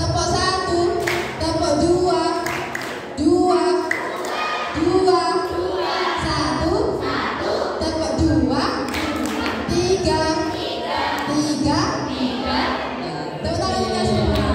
tepuk satu, tepuk dua, dua, dua, satu, tepuk dua, tiga, tiga, tepuk tangan kita semua.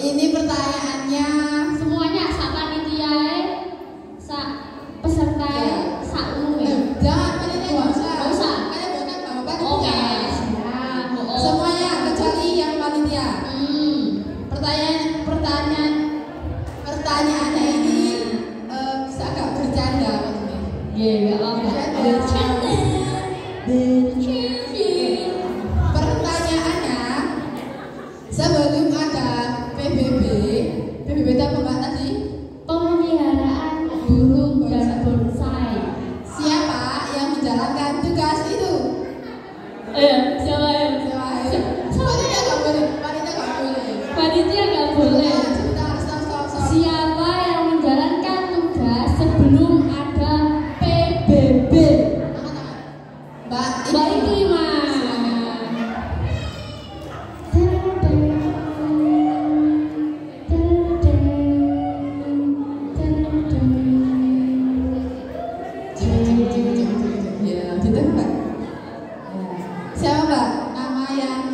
Ini pertanyaannya semuanya sak panitia, sak peserta, sak umum ya. Jangan panitia nggak usah. Kalian bukan bapak panitia. Semuanya kecuali yang panitia. Pertanyaannya ini bisa agak bercanda maksudnya. Iya, bercanda. Pertanyaannya sebelum ada PBB itu apa Mbak tadi? Pemeliharaan burung dan bonsai. Siapa yang menjalankan tugas itu? Siapa ya? Panitia nggak boleh. Panitia nggak boleh. Stop. Siapa yang menjalankan tugas sebelum ada PBB? Mbak Iklimah. Siapa Mbak? Nama yang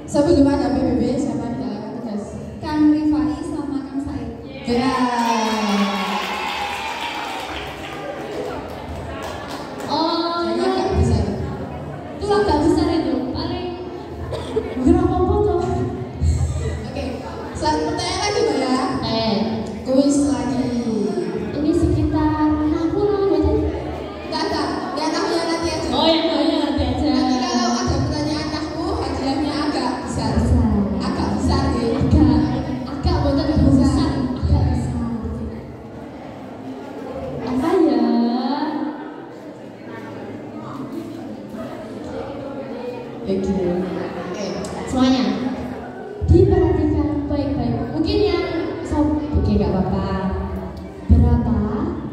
sebelum ada PBB siapa yang menjalankan tugas? Kang Rifai sama Kang Said. Ini agak besar. Itu agak besar itu, paling berapa foto? Oke, pertanyaan lagi Mbak ya. Kuis lagi. Ini sekitar aku berarti. Enggak. Yang tahunya nanti aja. Oh ya, nanti aja. Nanti kalau ada pertanyaan aku, hadiahnya agak besar. Agak besar deh. Agak bukan besar. Agak besar. Apa ya? Oke. Semuanya diperhatikan baik-baik. Mungkin yang oke nggak apa-apa. Berapa?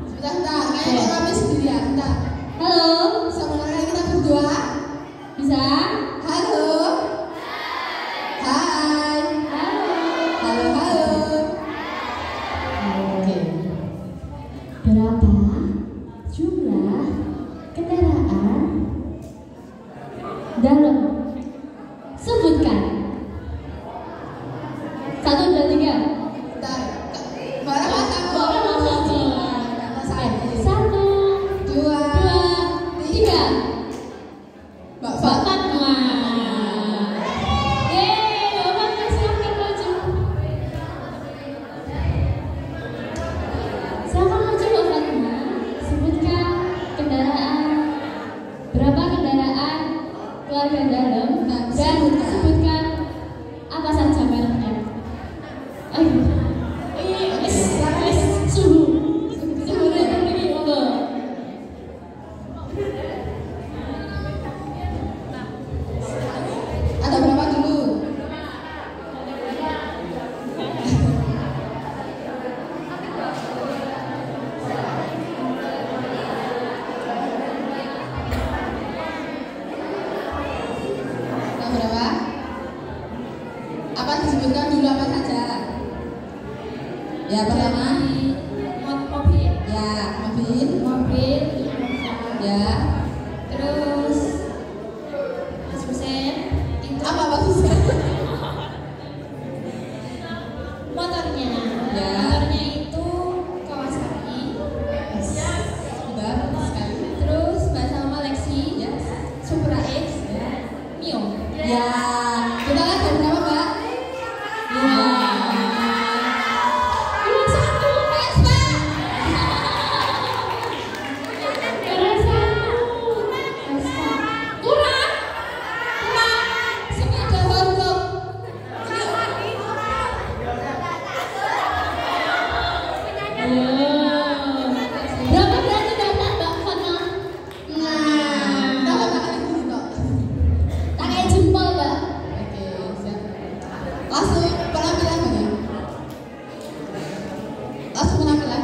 Sebentar. Kayak orang sendirian. Bentar. Halo, Sama kita berdua. bisa? Halo. Hai. Halo. Oke. Berapa jumlah kendaraan dalam? Sebutkan. 1, 2, 3. Bentar. Barang masak. Satu, 2, 3. Mbak Bapak Bapak silakan maju. Silakan maju Mbak Fatma. Sebutkan kendaraan. Berapa kendaraan keluarga dalam dan sebutkan apa saja mereknya. Ayo. Suhu ini monggo. ada berapa dulu? Ada berapa? Apa disebutkan dulu apa saja? Ya pertama. Mobil. Ya mobil. Mobil. Ya. Terus Ya, kita lihat jam berapa Mbak? Ya. Kurang satu, Vespa. Kurang satu, Vespa. Kurang. Sepeda baru. Berapa berarti data Mbak Fana? Nah, tahu tak lagi gitu. Tak kayak jempol Mbak. Oke, siap. Langsung penampilan Mbak ya. Langsung penampilan.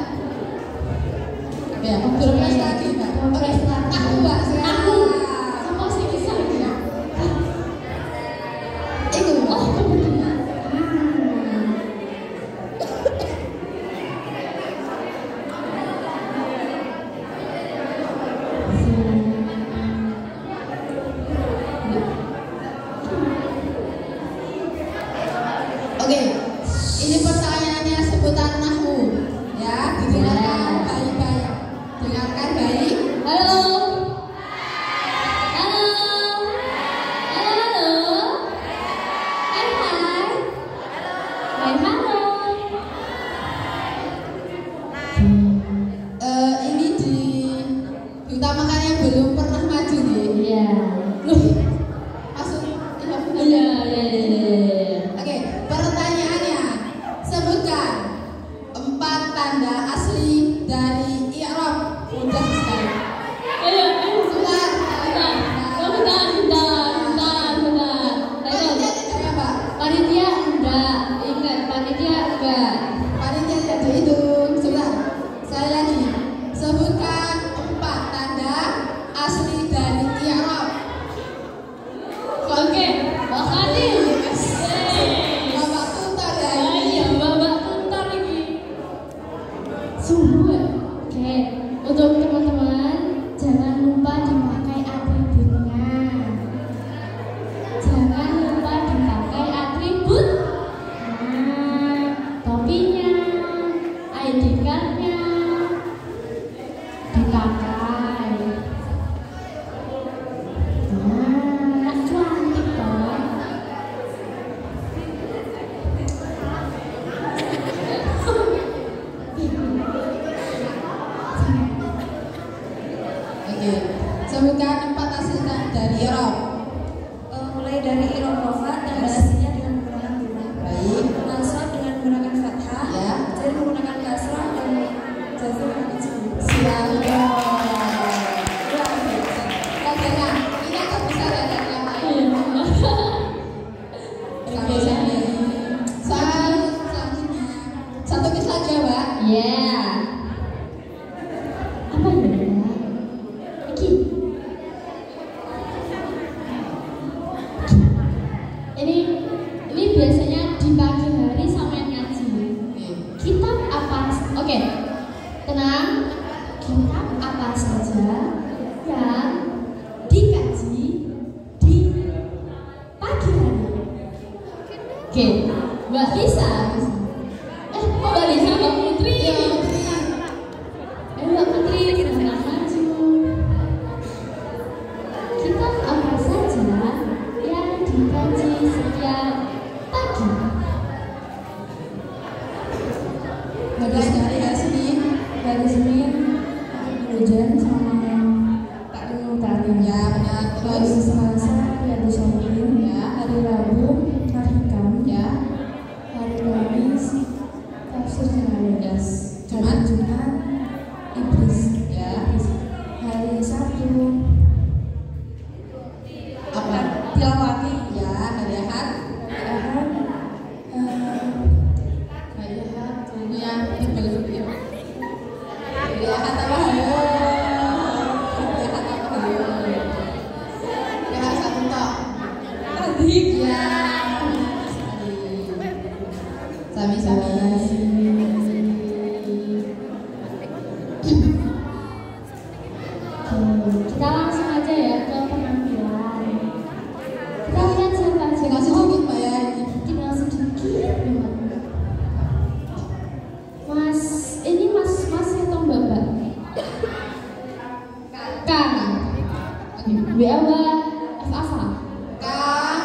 Ya, surprise lagi Mbak. Surprise lagi. Aku Mbak, siap. Aku. Sama sih bisa ya. Itu. Oh, kebetulan. Oke, ini pertanyaannya seputar nahwu. Ya, didengarkan baik-baik. Dengarkan baik. Halo. Halo. Halo, halo. Hai, hai. Hai, halo. Ini diutamakan yang belum pernah maju nih. Iya. Loh, masuk. Iya, iya, iya. Oke, pertanyaannya sebutkan 4 tanda asli dari i'rab. Mudah sekali. Ayo, Sebentar. Panitia tidak ya Pak? Panitia enggak, ingat panitia enggak. Panitia tidak dihitung. Sebentar. Sekali lagi. Sebutkan 4 tanda asli dari i'rab. Oke, Mbak Fadil. Bapak tutor ya Oh ini. iya, Bapak Tuntar lagi. Sungguh. Oke, untuk teman-teman jangan lupa dipakai atributnya. Jangan lupa dipakai atribut. Nah, topinya, ID card-nya dipakai. Nah, cantik dong. Oke. Sebutkan 4 asli dari i'rab. Mulai dari i'rab rafa, tanda aslinya dengan menggunakan dhammah. Baik. Nasab dengan menggunakan fathah. Ya. Jar menggunakan kasrah dan jazm dengan jazm. Siap. Luar biasa. Kadang ini agak besar ya dari yang lain. Sampai-sampai. Selanjutnya. Satu kes lagi ya Mbak. Ya. Apa ini? Iki. Ini biasanya di pagi hari sampai ngaji. Kitab apa? Oke. Tenang. Kitab apa saja yang dikaji di pagi hari? Oke. Mbak Lisa. Kok Mbak Lisa, Mbak Putri? Mbak Putri, silahkan maju. Kitab apa saja yang dikaji setiap pagi? Bagus sekali ya sini. Dari Senin, hujan sama taklim talim. Ya benar. Hari Terus Selasa, Riyadhus Shalihin. Ya. Hari Rabu, Al-Hikam. ya. Hari Kamis, Tafsir Jalalain. Yes. Hari Jumat, Iblis. Ya. Hari Sabtu, Apa? Tilawati. Ya, hari Ahad. Ahad, Hari Ahad. Ya, tebel-tebel. Hari Ahad apa? Ayo. Hari Ahad apa? Ayo. Hari Ahad satu tok. Tadi. Ya. Sami-sami. Kita langsung aja ya ke penampilan. Kita lihat siapa aja. Tinggal sedikit Mbak ya ini. Tinggal sedikit banget. Mas, ini Mas atau Mbak? Kang. WA FAFA. Kang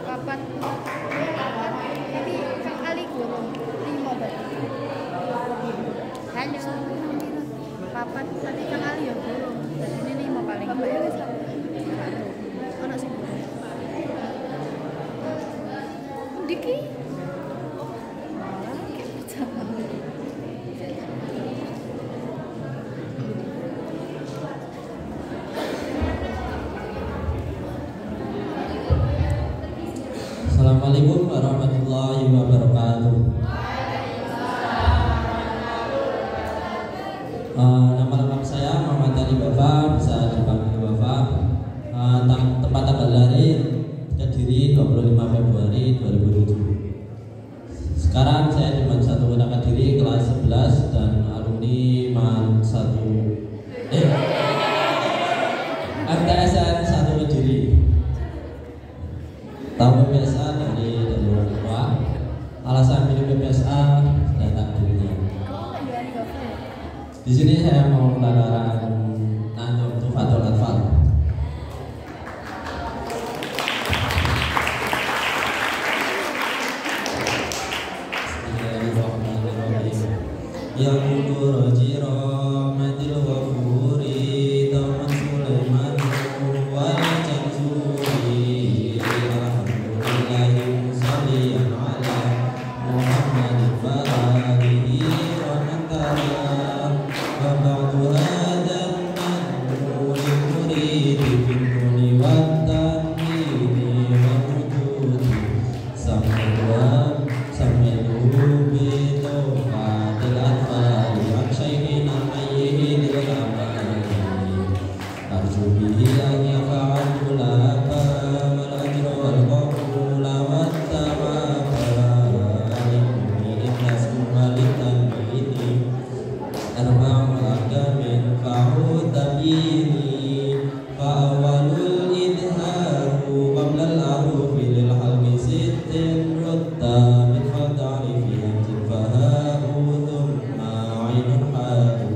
Papat. Jadi Kang Ali guru 5 berarti. Halo. Papat tadi Kang Ali ya guru. Jadi ini 5 paling. Apa ya wis? Ono sing guru. Diki. Assalamualaikum warahmatullahi wabarakatuh. Nama lengkap saya Muhammad Ali Bapak, bisa dipanggil Bapak. Tempat tanggal lahir Kediri 25 Februari 2007. Sekarang saya di Man 1 Kota Kediri kelas 11 dan alumni Man 1 MTSN 1 Kediri. Tahu PPSA dari orang tua. Alasan pilih PPSA dan takdirnya. Di sini saya mau pelajaran Nanjung Tufatul Atfal. Bismillahirrahmanirrahim. Ya Qudur Jiro Madil Wafuri Taman Sulaiman Wal Jamsuri Alhamdulillahi Salliyan ala Muhammadin wa alihi wa man tabi'ah. Wa ba'du hadan man'ulil muridi Binnuni wa tanwini wa wujudi Sam'uwa Sam'ilu bitofatil atfali An syai'in al-mayyihi lil amali Arju bihi an yafa'al ulaba Wal ajra wal qabula wat tawaba Alimni ikhlas kumalitan ini Arba'u agamin fa'u tabini Fa'awalul idharu Qabla al-arufi lil halmi sittin Rutta min fata'rifi hamzin faha'u Thumma ainun ha'u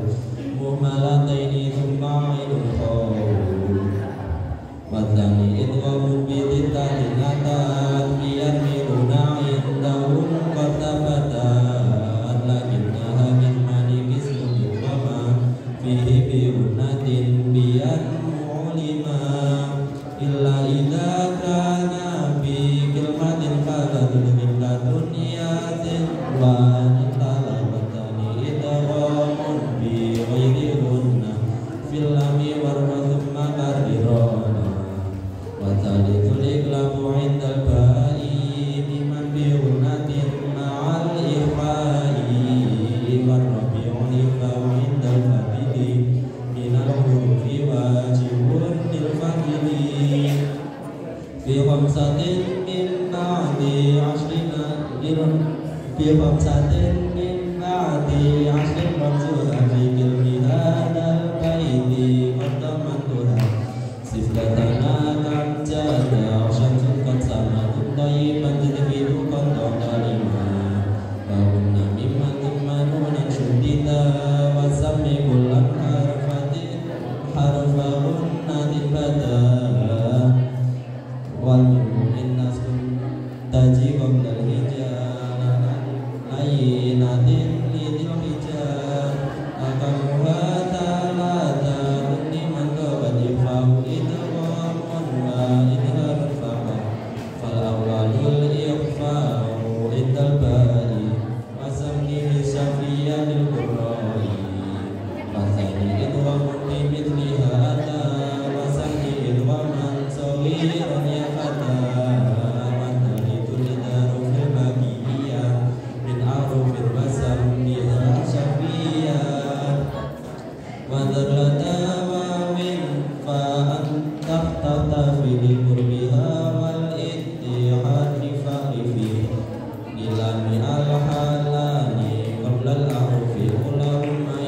Muhmalataini thumma ainun kha'u Wadhani idghamun biditatin atat Biar miruna indahum qatabatat Lakinnaha min manikis mudhama Fihi biunatin biar mu'lima Illa idha kana bi kilmatin fadadun min laduniyatin Wa nitalabatani idghamun bi ghairi hunna Filami warwathumma karirona Wa thalithul iqlabu indal ba'i Miman biunatin ma'al ikhfa'i Warrabi'un ifa'u indal fabili Minal hurufi wajibun lil fabili Fi khamsatin min ba'di ashrina Fi khamsatin min ba'di ashrin Ramzuha fi kilmiha dal baiti Qaddamantuha Sifdatana kam jada Syamsun qad samatun Tayyiban tadfidu qad qalima Bahunna mimman tummanunan syuddita Wasammi kullam harfatin Harfahunna tibada Wal mimmin nasun Taji qabdal hijab Ayinatin lidil hijab Akamuha talata Liman qabat ifahu idghamun wa idharun faqat Fal awwalul ikhfa'u indal bari Wasamni syafiyanil qurra'i Fasani idghamun bimithliha ata Wasamni idghaman sawiran yafata Watalitul idaru fil bagiyah Min arufin wasamniha syafiyah Wadharlata wa min fa'an tahtata fili kurbiha wal ittihadi fa'rifi Nilami al-halani qabla al-arufi Ulahumma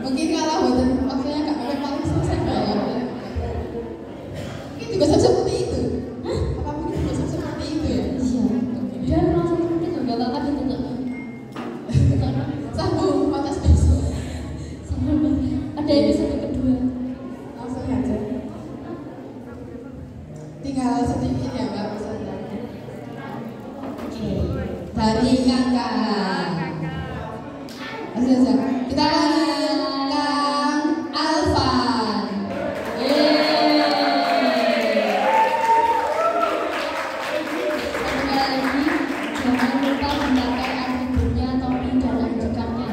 Mungkin kalau buatan waktunya nggak pakai paling selesai nggak ya? Ini juga seperti itu. Hah? Apa mungkin juga seperti itu ya? Iya. Dan langsung itu nggak bakal ditutup. Sambung podcast besok. Ada episode kedua. Langsung aja. Tinggal sedikit ya Mbak pesannya. Oke. Dari kakak. Aja. Kita panggil Kang Alvan. Sekali lagi, jangan lupa memakai atributnya, topi dan anjekaknya.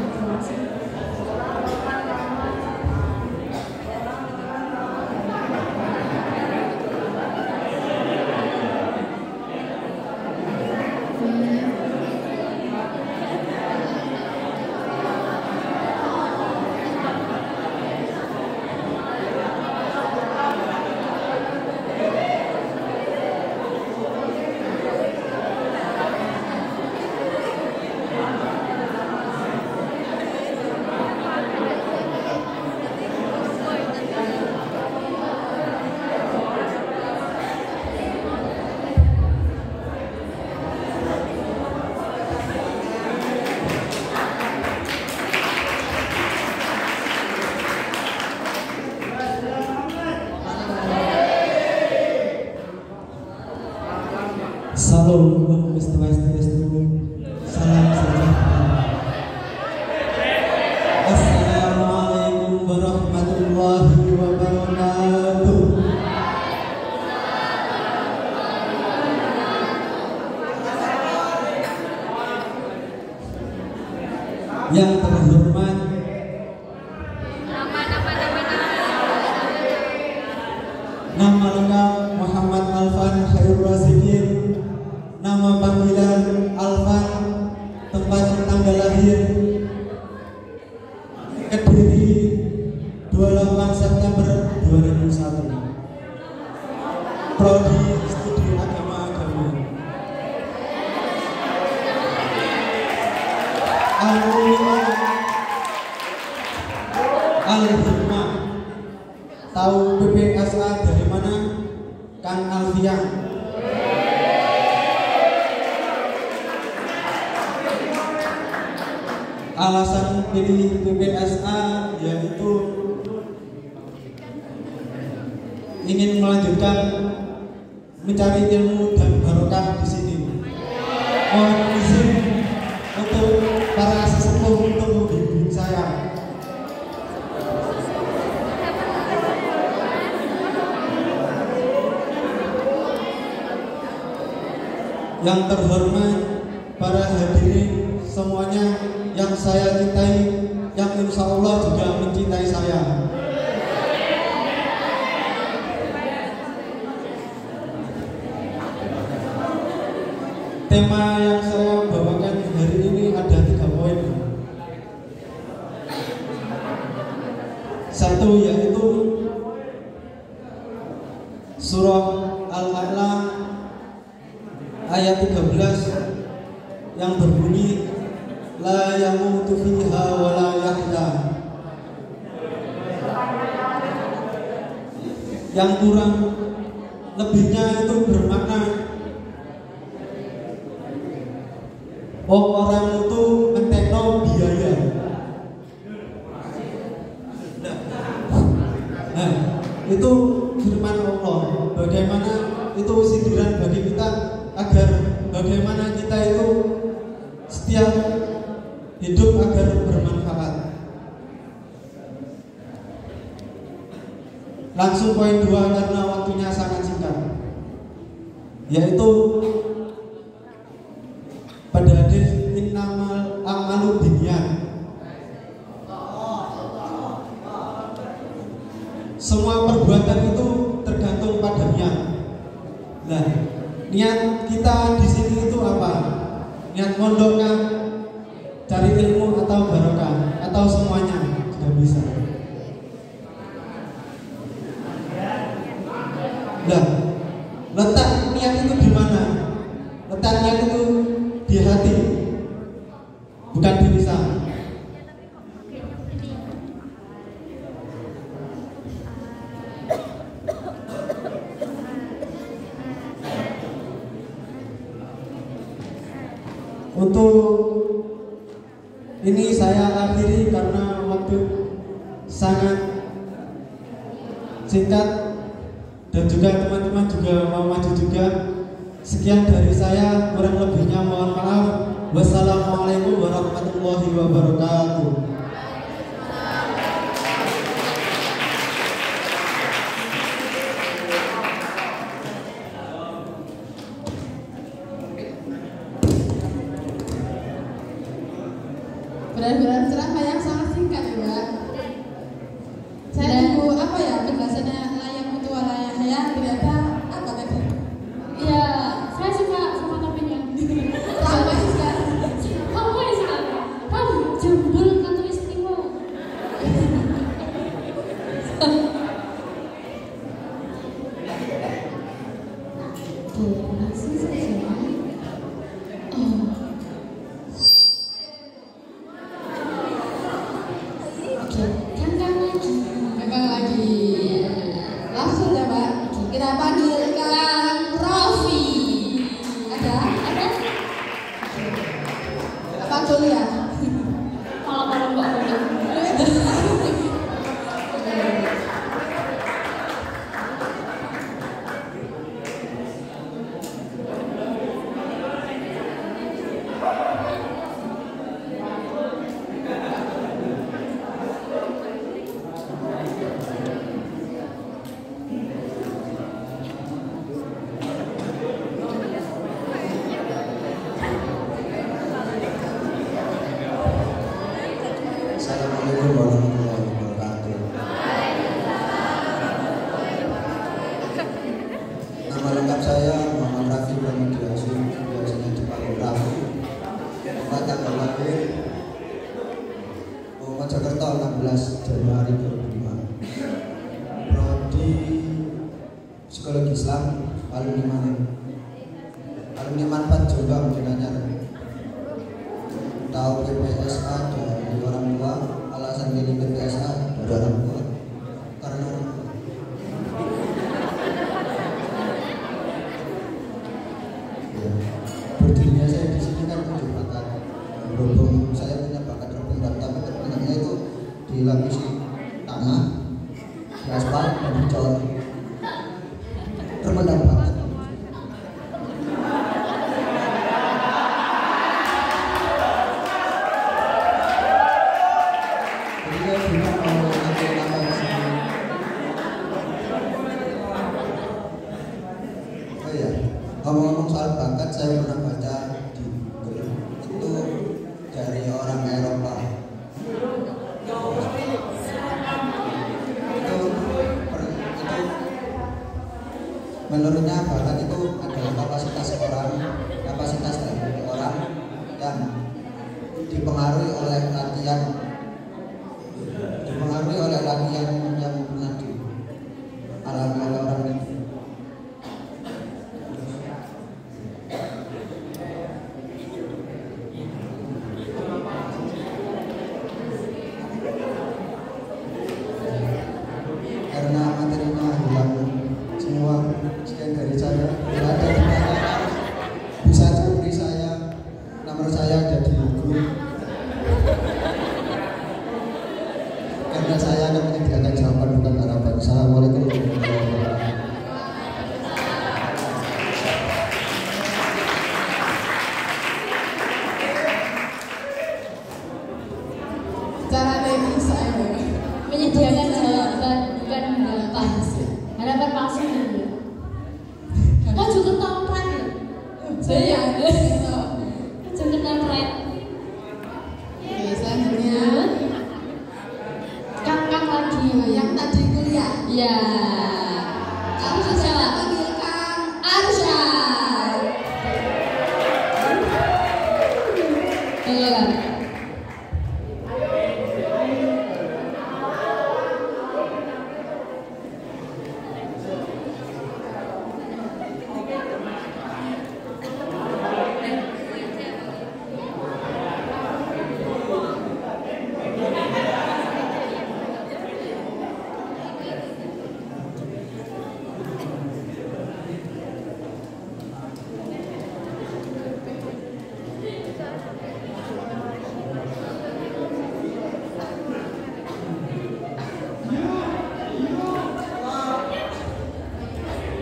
Salam Om Swastiastu. Salam sejahtera. Assalamualaikum warahmatullahi wabarakatuh. Yang terhormat nama lengkap Muhammad Alvan Khairul Razikin. Nama panggilan Alvan, tempat tanggal lahir Kediri 28 September 2001. Prodi Studi Agama. Al-Hikmah. Tahu PPSA dari mana? Kang Alfian. alasan pilih PPSA yaitu ingin melanjutkan mencari ilmu dan barokah di sini. Mohon izin untuk para sesepuh untuk membimbing saya. Yang terhormat para hadirin semuanya yang saya cintai, yang insya Allah juga mencintai saya. Tema yang saya bawakan hari ini ada 3 poin. Satu yaitu surah Al-A'la ayat 13 yang berbunyi la yamutu fiha wa la yahya. Yang kurang lebihnya itu bermakna orang itu mentekno biaya. Nah, itu firman Allah. Bagaimana itu sindiran bagi kita agar bagaimana kita itu setiap hidup agar bermanfaat. Langsung poin 2 karena waktunya sangat singkat, yaitu pada hadis innamal a'malu binniyat. Semua perbuatan itu tergantung pada niat. Nah, niat kita di sini itu apa? Niat mondok kah? Cari ilmu atau barokah? Atau semuanya? Sudah bisa. Nah, letak niat itu di mana? Letak niat itu di hati, bukan di lisan. Untuk ini saya akhiri karena waktu sangat singkat dan juga teman-teman juga mau maju juga. Sekian dari saya, kurang lebihnya mohon maaf. Wassalamualaikum warahmatullahi wabarakatuh. Benar-benar ceramah yang sangat singkat ya, Mbak. Saya tunggu apa ya penjelasannya layak mutu layak ya, ternyata apa tadi? Ya, saya suka sama topiknya. Apa sih sekarang? Kamu yang sekali. Kamu jembul kata istimewa. Langsung saja. Oke, kangkang lagi. Kakak lagi. Langsung ya, Mbak. Kita panggil Kang Rofi. Ada? Ada? Apa Julia? Kalau Mbak Roda. Assalamualaikum warahmatullahi wabarakatuh. Nama lengkap saya Muhammad Rafi Pramudiasin, biasanya dipanggil Rafi. Tempat tanggal lahir Mojokerto 16 Januari 2005. Prodi Psikologi Islam, alumni mana? Alumni Manfaat Jombang Gianyar. Tahu PPSA dari orang tua, alasan pilih PPSA dari orang tua karena orang tua. Ya, berdirinya saya di sini kan untuk bakat. Berhubung saya punya bakat robot dilapisi tanah, aspal, dan dicor. Terpendam banget. Ngomong-ngomong soal bakat, saya pernah baca di Google itu dari orang Eropa. Itu menurutnya bakat itu adalah kapasitas dari orang yang dipengaruhi oleh latihan yang pernah dialami oleh orang itu. Menyediakan jawaban bukan harapan. Harapan palsu dulu. Kok juga toprak ya? Saya juga toprak. Oke, selanjutnya Kang lagi yang tadi kuliah. ya. Kamu siapa? Panggil Kang Arsyad. Halo.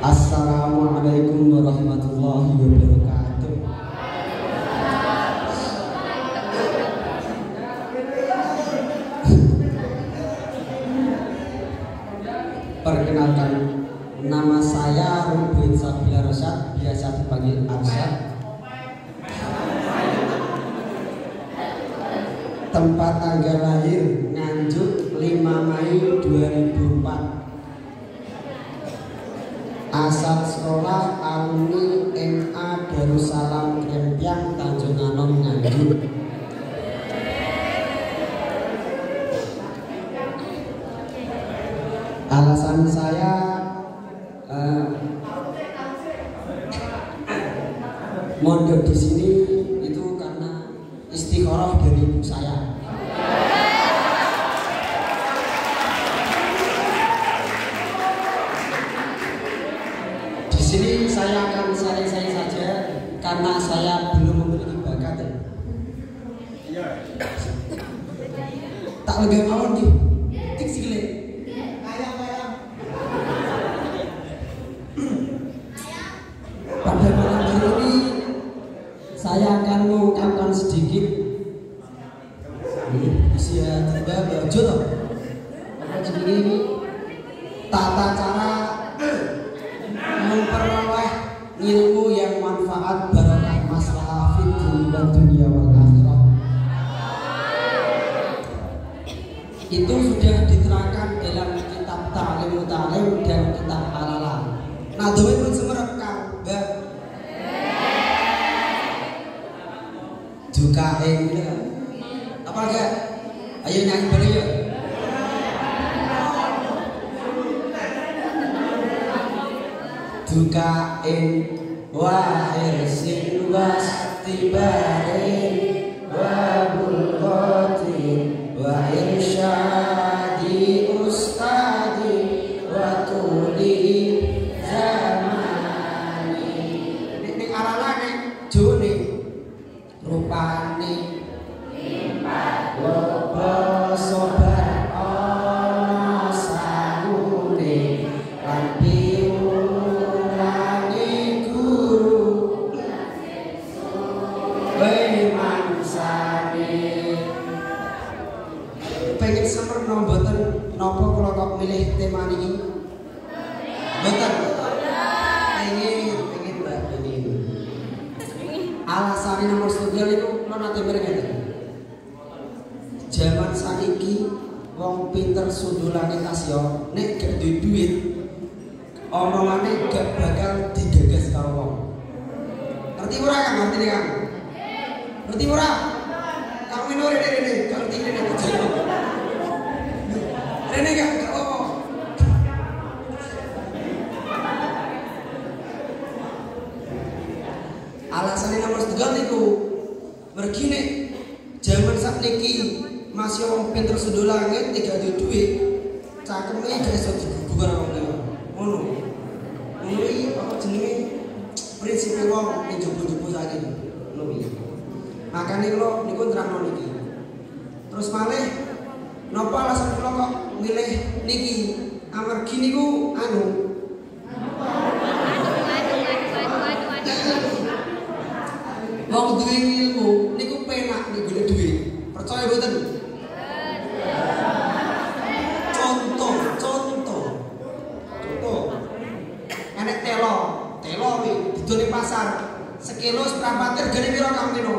Assalamualaikum warahmatullahi wabarakatuh. Perkenalkan, nama saya Ruben Sabila Rosyad, biasa dipanggil Arsyad. Tempat tanggal lahir Nganjuk 5 Mei 2004. Asal sekolah alumni MA Darussalam Krempiang Tanjung Anom Nganjuk. Alasan saya mondok di sini itu karena istikharah dari ibu saya. Di sini saya akan saya saja karena saya belum memiliki bakat. Tak lega mawon nggih. Tik sikile. Pada malam hari ini saya akan mengungkapkan sedikit usia tiba bojo toh. Ini tata cara memperoleh ilmu yang manfaat barokah maslahah fid dunya wal akhirah. Itu sudah diterangkan dalam kitab Ta'lim dan kitab Al-Alam. Nah, dhewe pun semerekam, Mbak. Juga gitu. Apa enggak? Ayo nyanyi bareng yuk. Dukain wahir sin wastibarin wa bulghatin wa irsyadi ustadi wa tuli zamani. Ini aralane jone rupane loba sobar Napa kula kok milih tema niki? Betul. Pengen Mbak ini. Alasannya nomor setunggal itu kula nate mireng. Zaman saiki wong pinter sundulane tas yo nek gak duwe duit omongane gak bakal digagas karo wong. Ngerti ora kan? Ngerti kan? Ngerti ora? Kamu minore rene, ngerti rene kecil. Rene gak apa. Alasannya nomor setunggal niku mergi nek zaman sakniki masih wong pinter sundul langit tidak ada duit cakeme gak iso digugu karo wong liya ngono iki apa jenenge prinsip wong ning jowo-jowo saiki ngono iki makane kula niku nerangno niki terus malih napa alasan kula kok milih niki amargi niku anu wong duwe ilmu niku penak nek golek duit percaya mboten? Contoh. Enek telo wi didol ning pasar. Sekilo seprapat regane piro Kang Pino?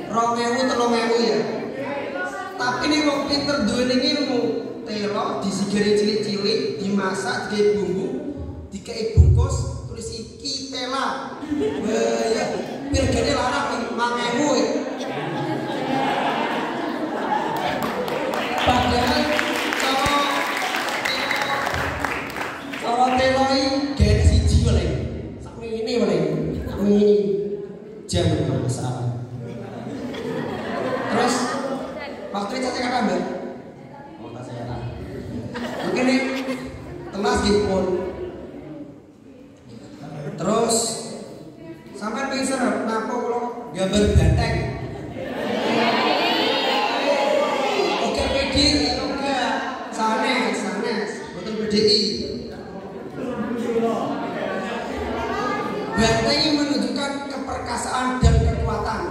2000 3000 ya. Tapi nek wong pinter duwe ning ilmu, telo disigari cilik-cilik, dimasak, digawe bumbu, dikei bungkus, tulis iki tela. Ya, regane larang 5000 ya. Padahal kalau teloi gak siji boleh sampai ini boleh ini jangan masalah terus waktu itu saya kata mbak mau tak saya kata mungkin nih telas gitu terus sampai bisa kenapa kalau gambar banteng sanes betul PDI banteng yang menunjukkan keperkasaan dan kekuatan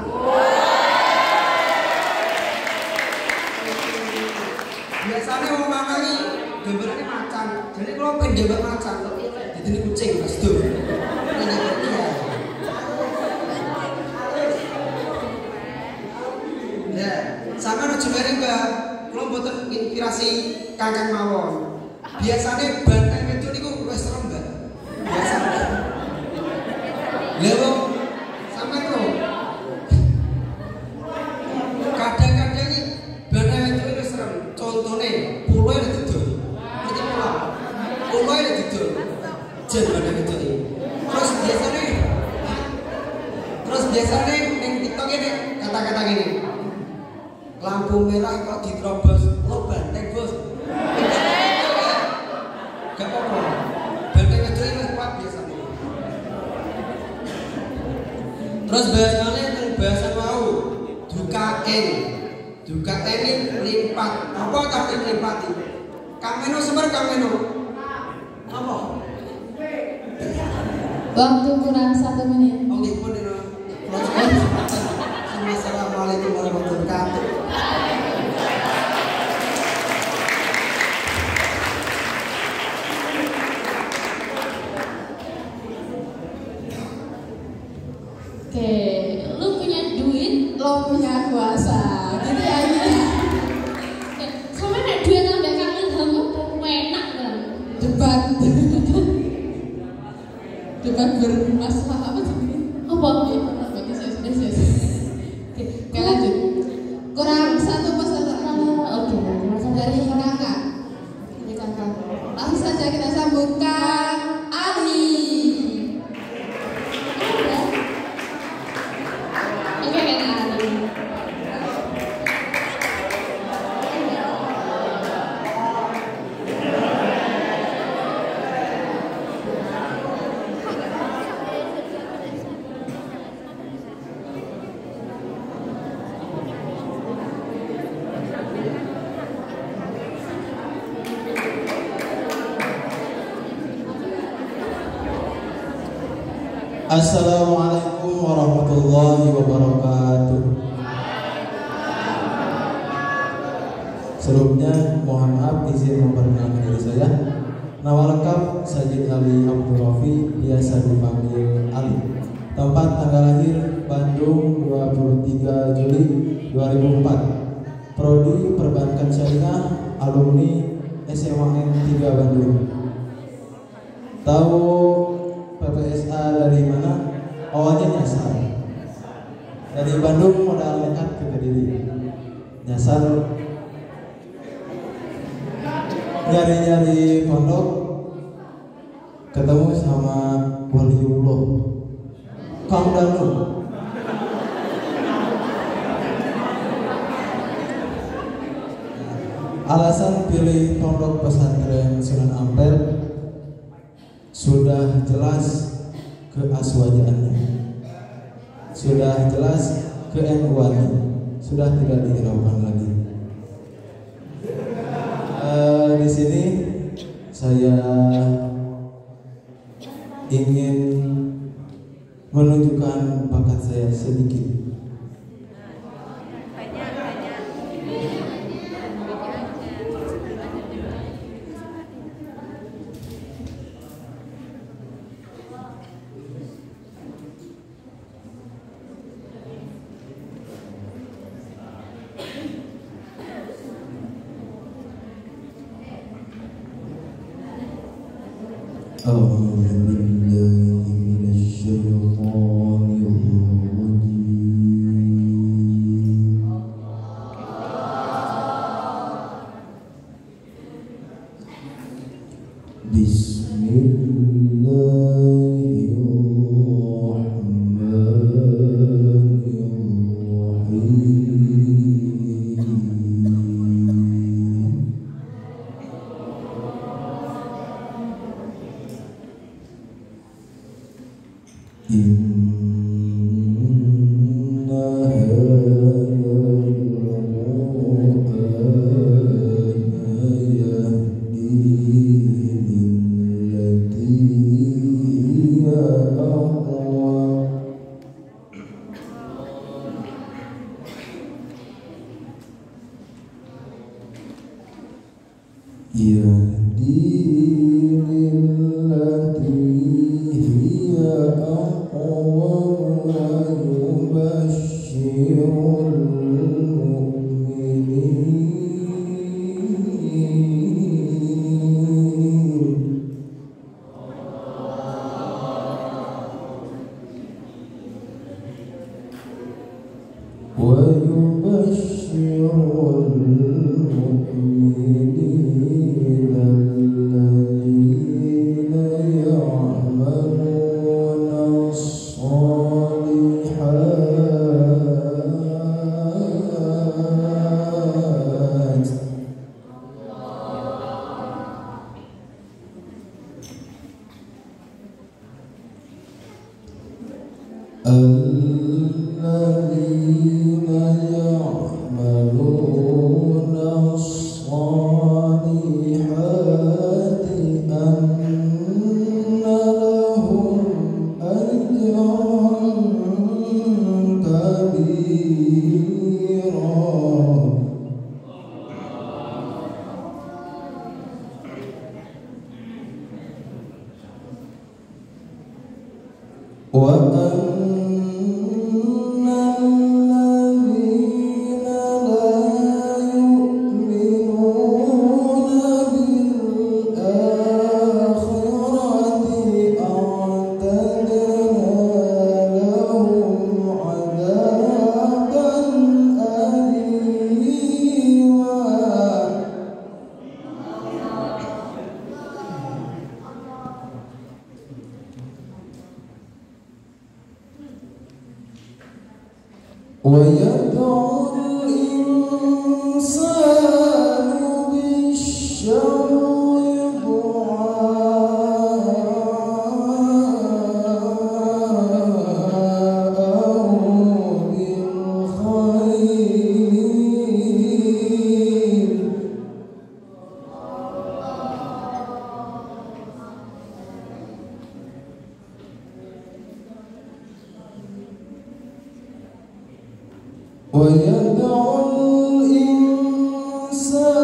biasanya orang mana ini gambarnya macan jadi kalau pengen gambar macan jadi kucing mas tuh ini dia ya sama nuju mereng mbak kalau buatan inspirasi kakak mawon biasanya banteng itu niku wis serem mbak biasanya lewat sampai tuh kadang-kadang ini banteng itu wis serem contohnya pulau ini didol ngerti pulau ini didol jen banteng itu terus biasanya yang TikTok ini kata-kata gini lampu merah kok diterobos lo banteng bos gak apa-apa banteng itu ini kuat biasanya terus bahasanya yang bahasa mau dukain ini limpat apa tapi limpati Kang Meno semer Kang Meno apa waktu kurang 1 menit oke pun ini Assalamualaikum warahmatullahi wabarakatuh. Oke, lu punya duit, lo punya kuasa. Gitu ya ini. Sama nek duit ambek kangen kamu enak kan. Debat bermasalah apa sih ini? Apa? Oke, lanjut. Kurang 1 peserta. Oke, dari kakak. Langsung saja kita sambut Kang Ali. Oke, Kang Ali. Assalamualaikum warahmatullahi wabarakatuh. Sebelumnya mohon maaf izin memperkenalkan diri saya. Nama lengkap Sajid Ali Abdul Rafi, biasa dipanggil Ali. Tempat tanggal lahir Bandung 23 Juli 2004. Prodi Perbankan Syariah, alumni SMAN 3 Bandung. Tahu PPSA dari mana? Awalnya nyasar. Dari Bandung modal nekat ke Kediri. Nyasar nyari-nyari pondok, ketemu sama Waliullah Kang Danu. Alasan pilih pondok pesantren Sunan Ampel sudah jelas keaswajaannya, sudah jelas keNU-annya, sudah tidak dihiraukan lagi. Di sini saya ingin menunjukkan bakat saya sedikit. ويدعو الإنسان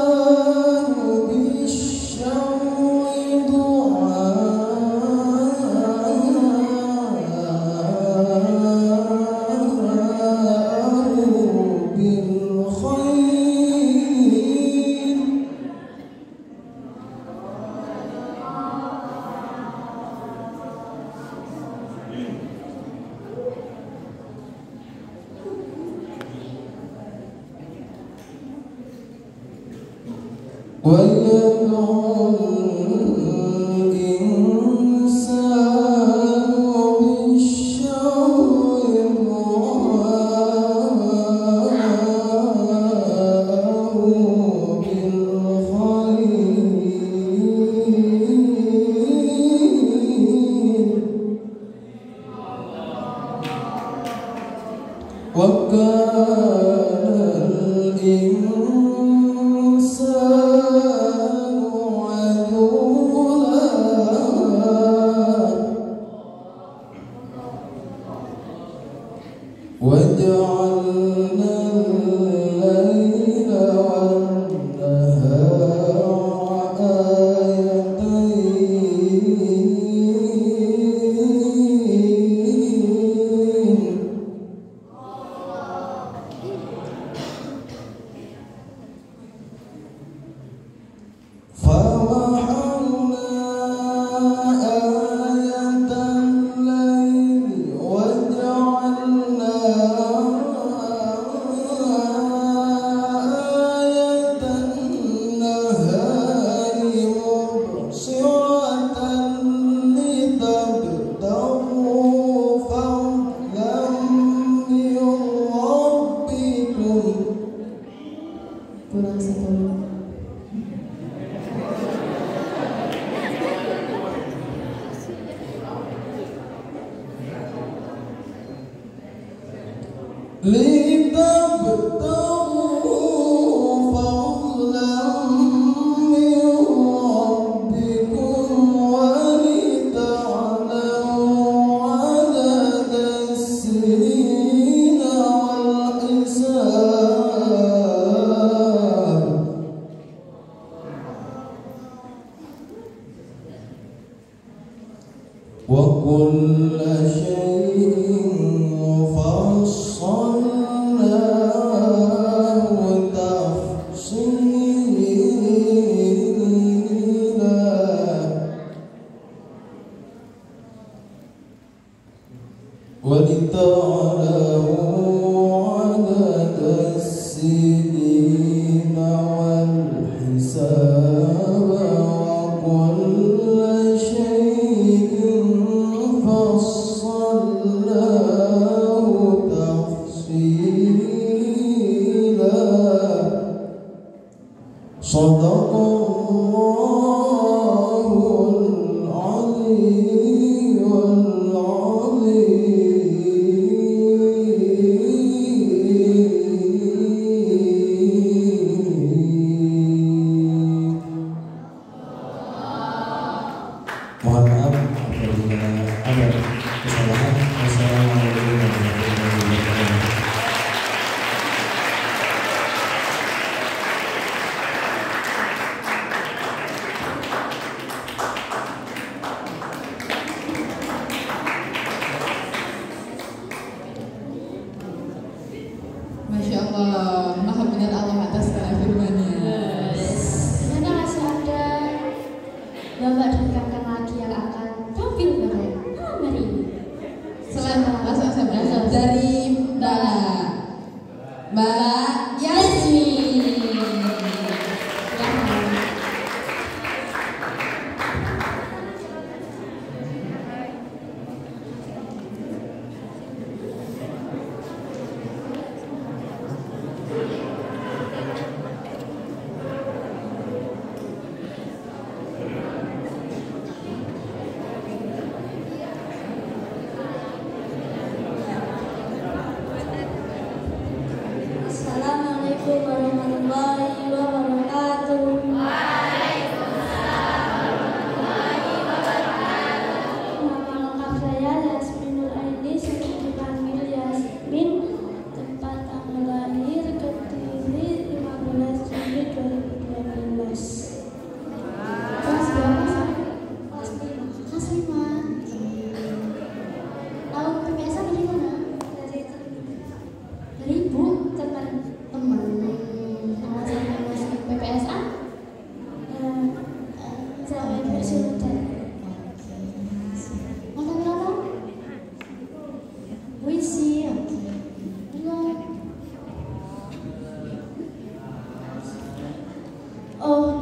Oh,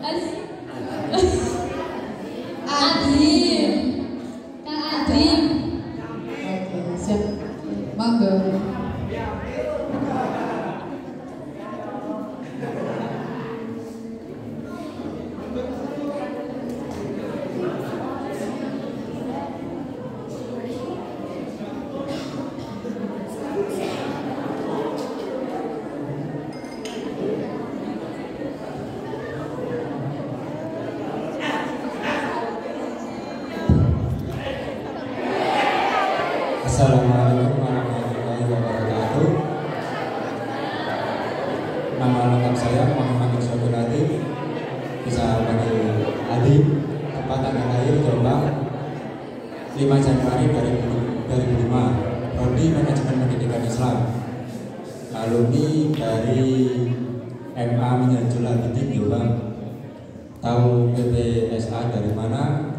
Adim. Kang Adim. Oke, siap. Monggo. Assalamualaikum warahmatullahi wabarakatuh. Nama lengkap saya Muhammad Iqbal Latif, bisa panggil Adi, tempat tanggal lahir Jombang 5 Januari 2005, prodi Manajemen Pendidikan Islam, alumni dari MA Minhajul Abidin Jombang. Tahu PPSA dari mana?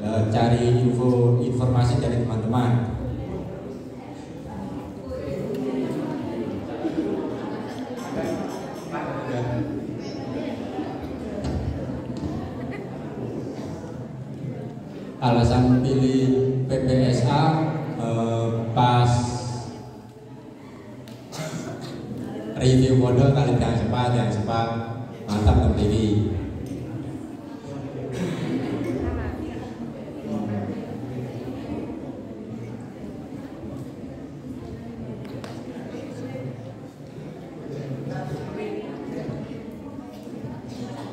Cari informasi dari teman-teman. Alasan pilih PPSA pas review model kali yang cepat mantap terpilih.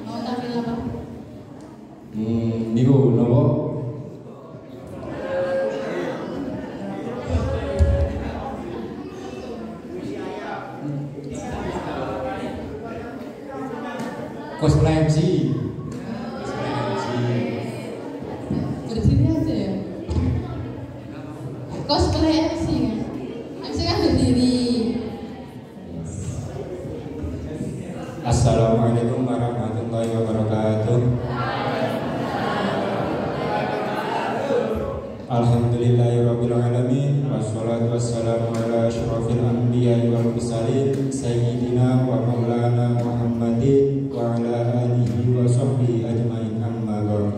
Mau tampil apa? Niku nopo? Cosplay MC. Berdiri aja ya. Cosplay MC kan? MC kan berdiri. Assalamualaikum warahmatullahi wabarakatuh. Alhamdulillahirabbil alamin, wassalatu wassalamu ala asyrofil anbiya'i wal mursalin sayyidina wa maulana Muhammadin wa ala alihi wa sahbihi ajmain, amma ba'd.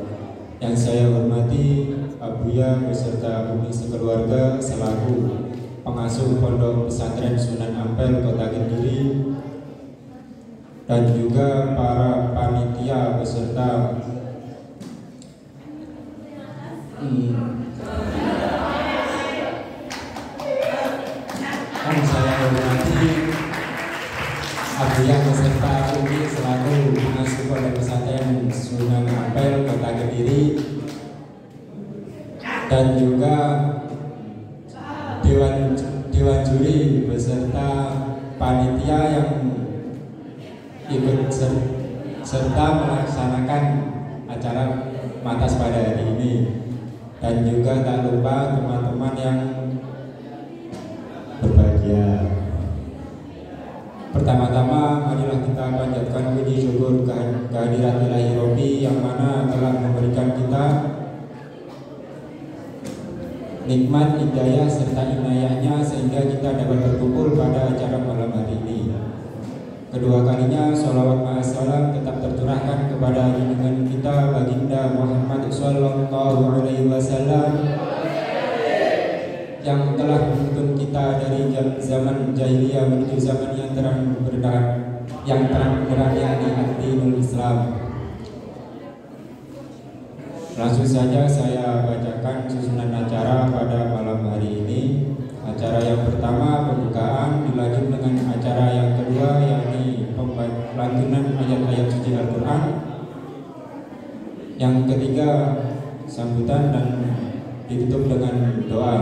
Yang saya hormati Abuya beserta Umi sekeluarga selaku pengasuh Pondok Pesantren Sunan Ampel Kota Kediri, dan juga para panitia beserta yang saya hormati Abuya beserta Umi selaku pengasuh Pondok Pesantren Sunan Ampel Kota Kediri, dan juga dewan juri beserta panitia yang ikut serta melaksanakan acara Matas pada hari ini, dan juga tak lupa teman-teman yang berbahagia. Pertama-tama marilah kita panjatkan puji syukur kehadirat Ilahi Robbi yang mana telah memberikan kita nikmat, hidayah serta inayahnya sehingga kita dapat berkumpul pada acara malam hari ini. Kedua kalinya sholawat ma'assalam tetap tercurahkan kepada junjungan kita baginda Muhammad sallallahu alaihi wasallam yang telah menuntun kita dari zaman jahiliyah menuju zaman yang terang benderang yakni ad-dinul Islam. Langsung saja saya bacakan susunan acara pada malam hari ini. Acara yang pertama pembukaan, dilanjut dengan acara yang kedua yakni lantunan ayat-ayat suci Al-Quran. Yang ketiga sambutan dan ditutup dengan doa.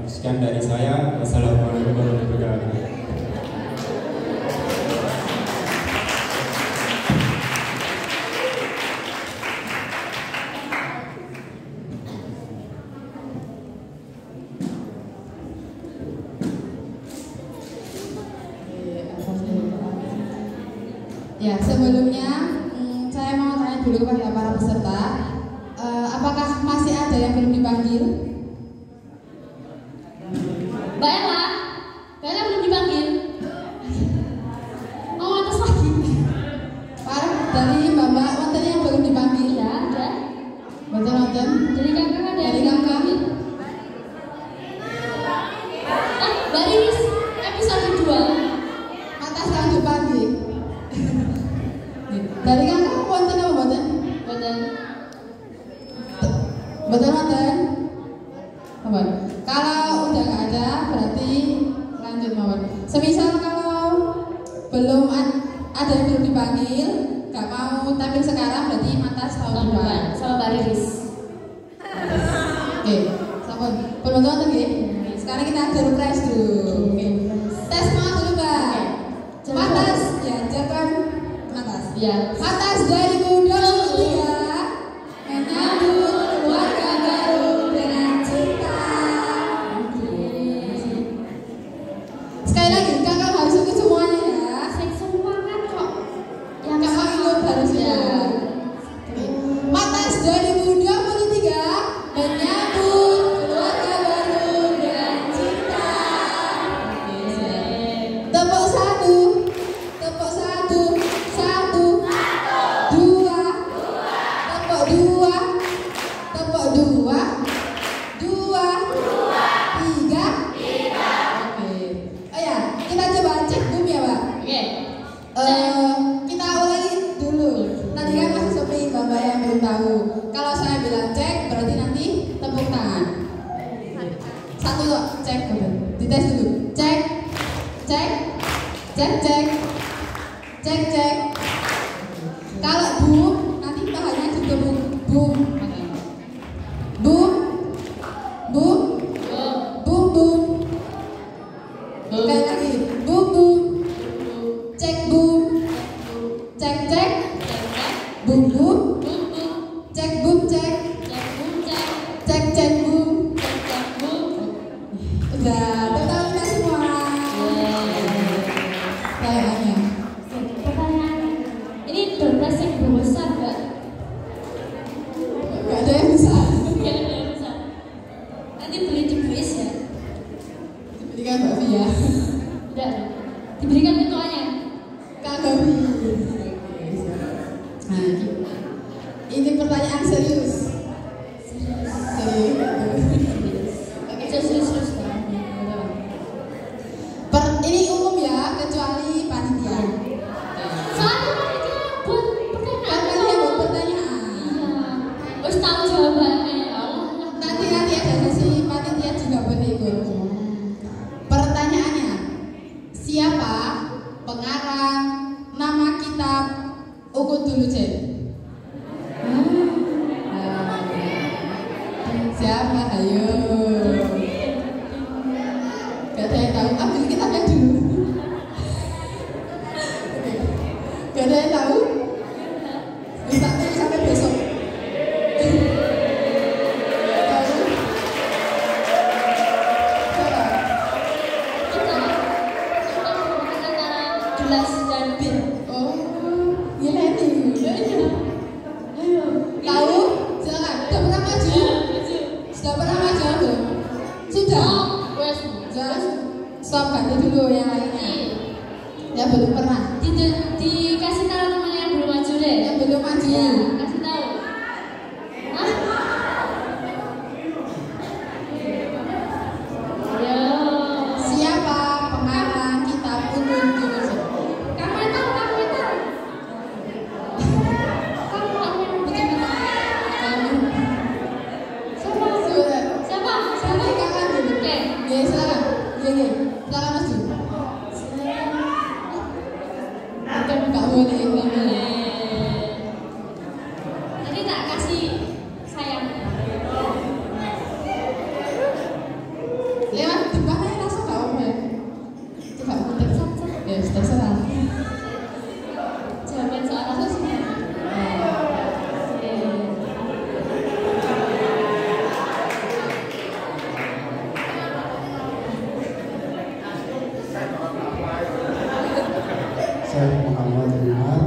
Sekian dari saya. Wassalamualaikum warahmatullahi wabarakatuh. Ya, sebelumnya saya mau tanya dulu kepada para peserta, apakah masih ada yang belum dipanggil? Mbak Ella belum dipanggil. Mau atas lagi. Para dari Mbak Mbak, wonten yang belum dipanggil? Ya, ada. Wonten. Dari kakak ada. Dari kakak. Mbak Riris episode 2. Atas tahun dipanggil. Dari kakak wonten apa wonten? Wonten. Wonten. Apa? Kalau udah nggak ada berarti lanjut mawon. Semisal kalau belum ada yang belum dipanggil, nggak mau tampil sekarang berarti mata tahun depan. Sama Mbak Riris. Oke, sampun. Penonton lagi. Sekarang kita surprise dulu. Oke. Tes semangat dulu, Mbak. Matas, ya, jangan matas. Ya. Matas 2023 menyambut keluarga baru dengan cinta. Sekali lagi, kakak harus ikut semuanya ya. Saya semua kan kok. Yang kakak ikut harusnya. Matas 2023 menyambut keluarga baru dengan cinta. Tepuk satu, tepuk satu, satu, dua, tepuk dua, tepuk dua, dua, tiga. Oke. Oh ya, kita coba cek boom ya, Pak. Oke. Kita ulangi dulu. Tadi kan masih sepi Mbak yang belum tahu. Kalau saya bilang cek, berarti nanti tepuk tangan. Satu kok, cek betul. Dites dulu. Cek, cek, cek, cek, cek, cek. Kalau boom, nanti tangannya ditepuk. Boom, boom, boom, boom, boom. Sekali lagi, boom, boom. Cek boom, cek cek, boom boom, cek boom cek, cek cek boom. Udah, tahu kita semua. Kayaknya. Pertanyaan. Ini dompet yang besar nggak? Gak ada yang bisa. Nggak ada yang besar. Nanti beli di Bris ya? Diberikan Mbak Fia. Tidak. Diberikan ketuanya. Kak Gabi. Nah, ini pertanyaan serius. Serius. Oke, Serius. ini umum ya, kecuali panitia. Soalnya panitia buat Kan pertanyaan. panitia buat pertanyaan. Iya. Harus tahu jawabannya. Allah. Nanti ada sesi panitia juga boleh ikut. Pertanyaannya, siapa pengarang nama kitab Ukut Dulu Cek? Siapa? Ayo. Gak ada yang tahu. Ambil kitabnya dulu. Gak ada yang tahu. Bisa sampai besok. Gelas dan bir. Oh, Yeleni. Ayo. Tahu? Silakan. Sudah pernah maju? Sudah pernah maju belum? Sudah. Sudah. Stop ganti dulu yang lainnya. Ya belum pernah. Dikasih tahu teman yang belum maju deh. Yang belum maju. Ya, kasih tahu. Hah? Ayo. Siapa pengarang kitab Ukut Dulu Cek? Kamu tahu. Bagaimana? Kamu. Siapa? Sudah. Siapa? Nanti kakak dulu. Oke. Ya silakan. Ya. Silakan maju. Bukan nggak boleh. Nanti tak kasih sayang. Lewat depan aja langsung nggak apa ya? Coba putar. Ya terserah. Jawaban soal apa sih? Saya Muhammad Umar.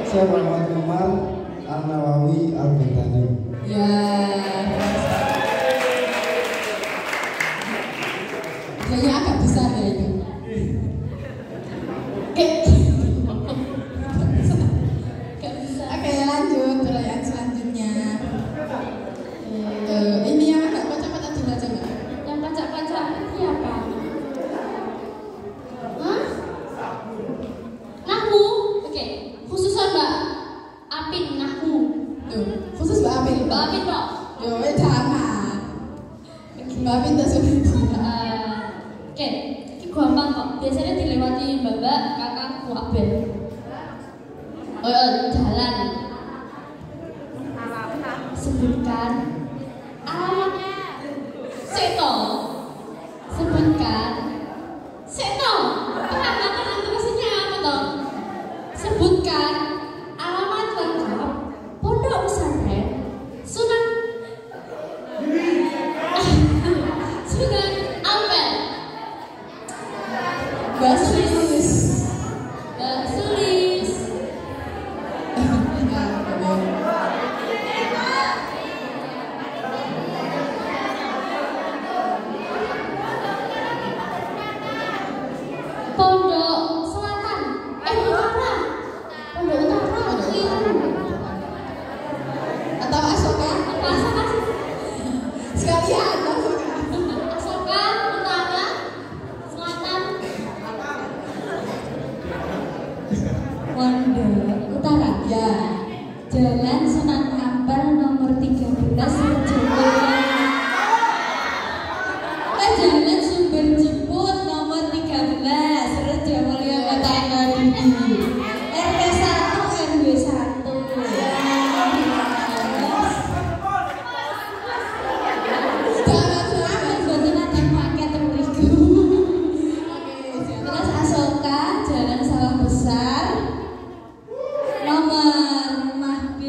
Saya Muhammad Umar An-Nawawi Al-Bantani. Ya. Kayaknya agak besar ya itu. Yo, jangan. Mbak pintu sudah. Oke, ini gampang kok. Biasanya dilewati mbak-mbak, kakak, waben. Jalan. Sebutkan alamatnya. Seto. Sebutkan. Seto. Alamat maksudnya apa toh? Sebutkan alamat lengkap Pondok Pesantren Sunan Ampel. Mbak Sulis. Mbak Sulis. Pondok Selatan. Utara. Pondok Utara. Atau Asoka? Apa Asoka sih? Sekalian Asoka. Asoka, Utara, Selatan. Pondok Utara. Ya. Jalan Sunan Ampel nomor 13 Rejomulia. Jalan Sumber Jepun nomor 13 Rejomulia Kota Ngadudi. RW 1 RW 1. Terus Asoka Jalan Sawah Besar nomor rumah B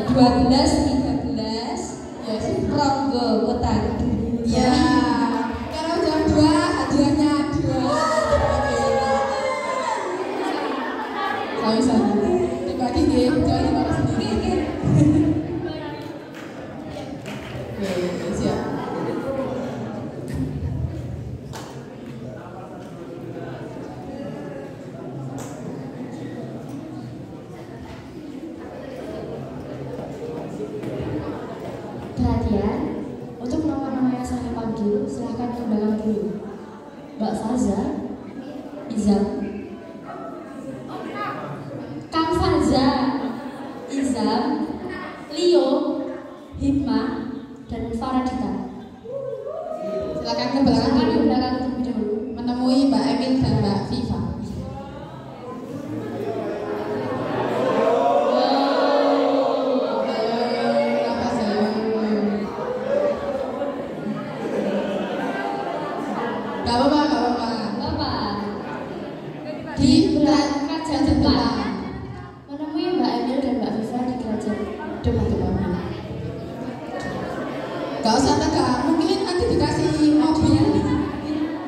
1213 Ya sih. Ronggo Kota Kediri. Ya. Kalau jam 2 hadiahnya 2. Oke. Bisa. Dibagi nggih, jangan dibawa sendiri. Oke, siap. Perhatian, untuk nama-nama yang saya panggil, silahkan ke belakang dulu. Mbak Faza, Izam, Kang Faza, Izam, Leo, Hikmah, dan Faradita. Silakan ke belakang Silakan dulu. ke belakang terlebih dahulu. Menemui Mbak Emin dan Mbak Viva. Gak apa-apa. Bapak, Di kerajaan depan. menemui Mbak Emil dan Mbak Viva di kerajaan depan. Gak usah tegak, mungkin nanti dikasih mobil.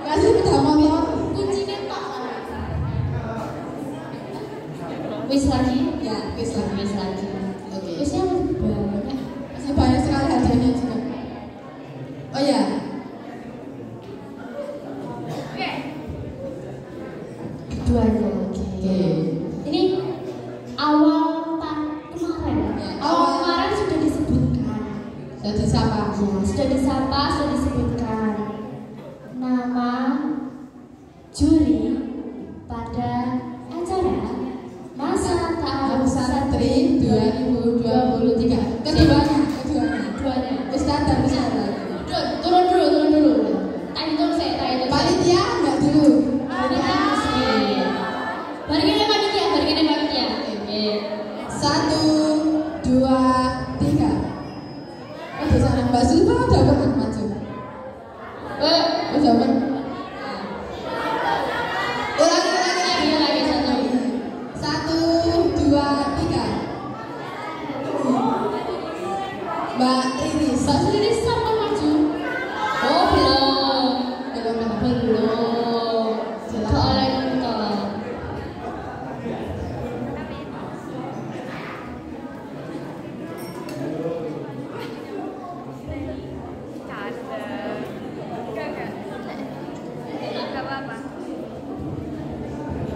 Kasih sepeda motor. Kuncinya tok. Wis lagi? Ya, wis lah. Wis lagi. Oke. Wisnya masih banyak. Masih banyak sekali hadiahnya juga. Oh ya. Dua lagi. Ini awal tahun kemarin. Ya, Awal awal. kemarin sudah disebutkan. Jadi siapa? Ya, sudah disapa, sudah disebutkan nama juri pada acara Masa Ta'aruf Santri 2023. Keduanya. Duanya. Ustaz dan Ustazah. Turun dulu. Tanya dulu saya, Panitia enggak dulu. Baringin panitia. Oke. 1, 2, 3. Oh, di sana Mbak Zulfa udah pernah maju. Udah pernah. Ulangi. Lagi satu. 1, 2, 3. Mbak Iris. Mbak Sri sama maju. Oh belum. Soalnya nonton.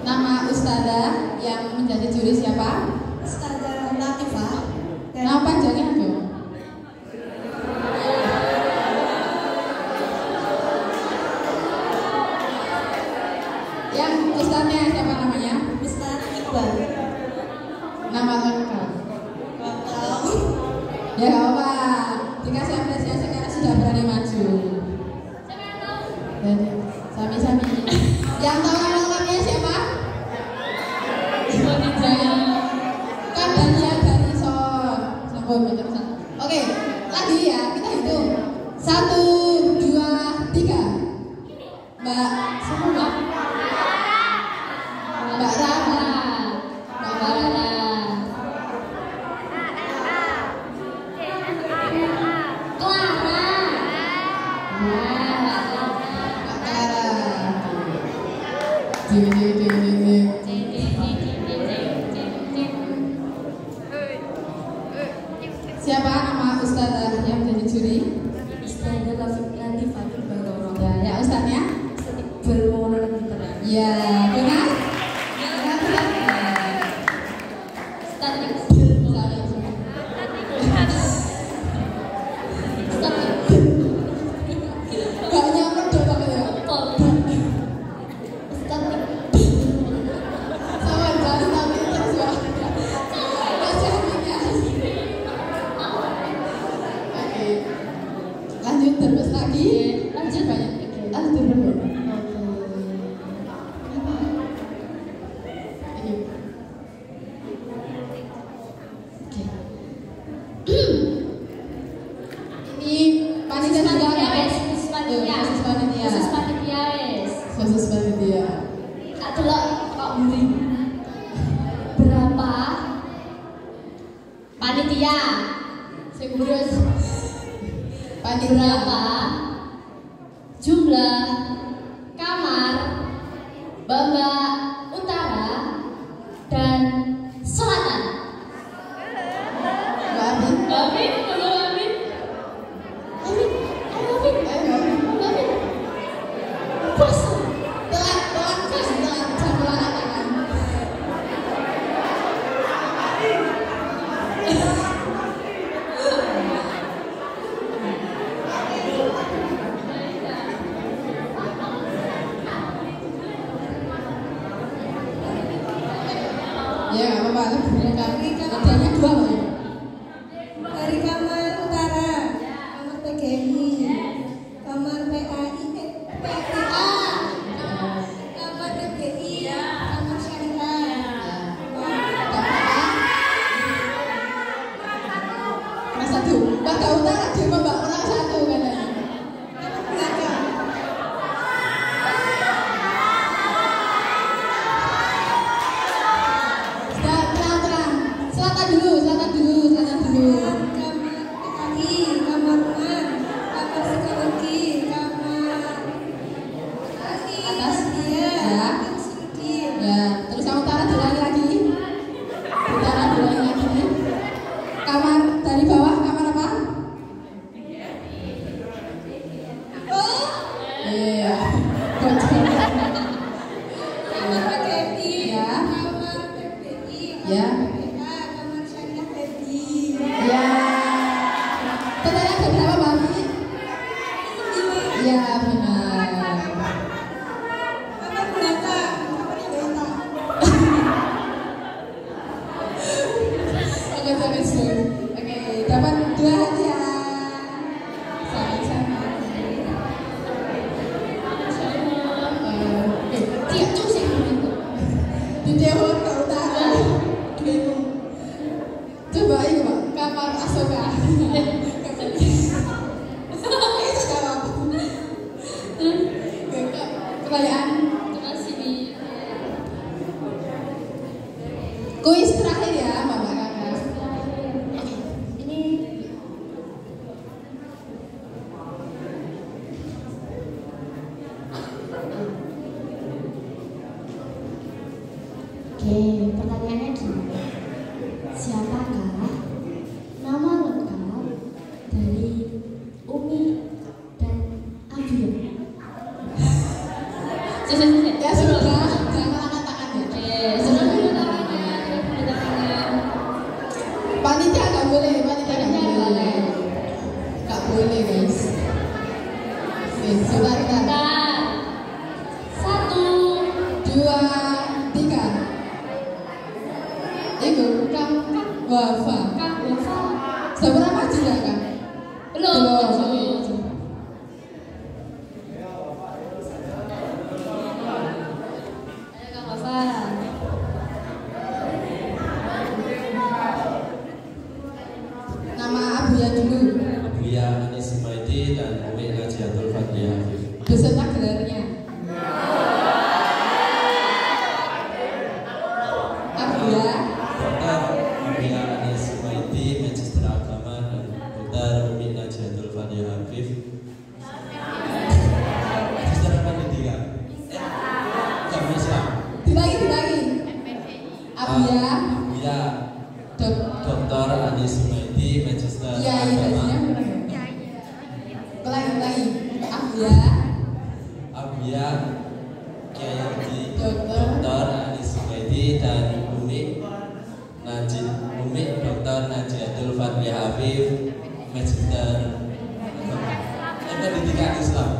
Nama Ustazah yang menjadi juri siapa? Ustazah Latifah. Nama panjangnya dong. Yang Ustaznya siapa namanya? Ustaz Iqbal. Nama lengkap. Nggak tahu. Ya gak apa-apa. dikasih apresiasi karena sudah berani maju. Dan sami-sami. Yang tahu nama lengkapnya siapa? Kan bagian dari son. Oke, lagi ya, kita hitung. 1, 2, 3. Mbak siapa? Mbak Rara. Mbak Rara. Siapa nama ustazah yang jadi juri? Ustazah Latifatul Baroro. Ya, ustaznya? Bermono dan terang. Ya, benar? Lanjut terus lagi. Lanjut banyak. Lanjut terus. Ini panitia juga wes. Khusus panitia. Adalah Pak Buri. Berapa panitia? Segurus. Berapa jumlah kamar Bamba Utara dan Selatan? Amin. Puasa. Ya, nggak apa-apa. Adanya 2 loh. Dari kamar utara, kamar PGI, kamar PAI, PTA, kamar PGI, kamar syariah. Kelas 1. Warga utara dia Mbak kelas 1 katanya. Selatan dulu. Kamar PKI, kamar rumah, kamar psikologi, kamar Atas. ya, Ya. Ya, terus yang utara diulangi lagi. Utara diulangi lagi. Kamar dari bawah, kamar apa? Oh, Iya. kamar PKI, Ya. kamar PPI, Ya. kamar PPA, kamar syariah PBI. Ya. Total ada berapa Mami? Ya, benar. Kamar belakang, kamar yang belakang. Oke, dapat 2 hadiah. Sama-sama. Tidak cuci itu. Di Dewan ke utara. Coba ini Pak, kamar Asoka. Itu jawab. Pertanyaan Sini. kuis terakhir ya, Bapak Kakak. Ini oke, pertanyaannya gini. Siapakah nama lengkap dari Umi dan Abdul? Ya sudah, jangan angkat tangan ya. Sudah dulu tangannya. Panitia nggak boleh, panitia nggak boleh. Nggak boleh guys. Coba kita. 1, 2, 3. Itu Kang Wafa. Kang Wafa. Sudah pernah maju nggak Kang? Nama Abuya dulu. Abuya Anis Humaydi dan Umi Najiatul Fadliah Afif. Beserta gelarnya. Abuya. Dr. Abuya Anis Humaydi, Magister Agama, dan Dr. Umi Najiatul Fadliah Afif, Magister Pendidikan. Agama Islam. Dilagi. Abuya. Abuya Dr. Anis Humaydi, Magister Iya, Agama. Ulangi. Abuya. Abuya Kiai Haji Dr. Dr. Anis Humaydi dan Umi Dr. Najiatul Fadliah Afif, Magister Pendidikan Islam.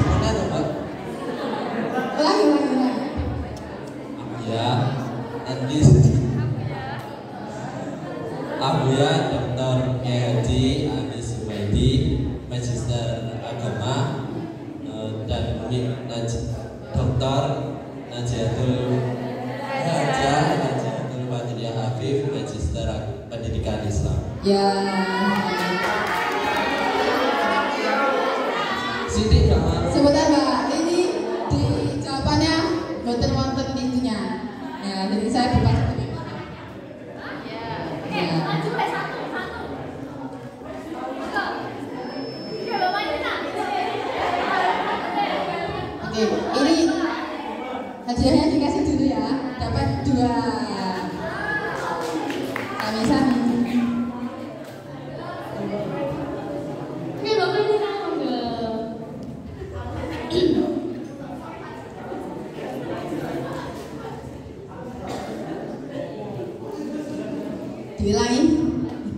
Mana tuh, Pak? Ulangi. Abuya Dr. Kiai Haji Anis Humaydi, Magister Agama, dan Umi Dr. Najiatul Fadliah Afif, Magister Pendidikan Islam. Ya. Siti jangan. Sebentar Mbak, ini di jawabannya boten wonten intinya. Ya, jadi saya berpacu dengan ini. Ya. Oke, ini hadiahnya dikasih dulu ya. Dapat 2. Sami-sami. Diulangi.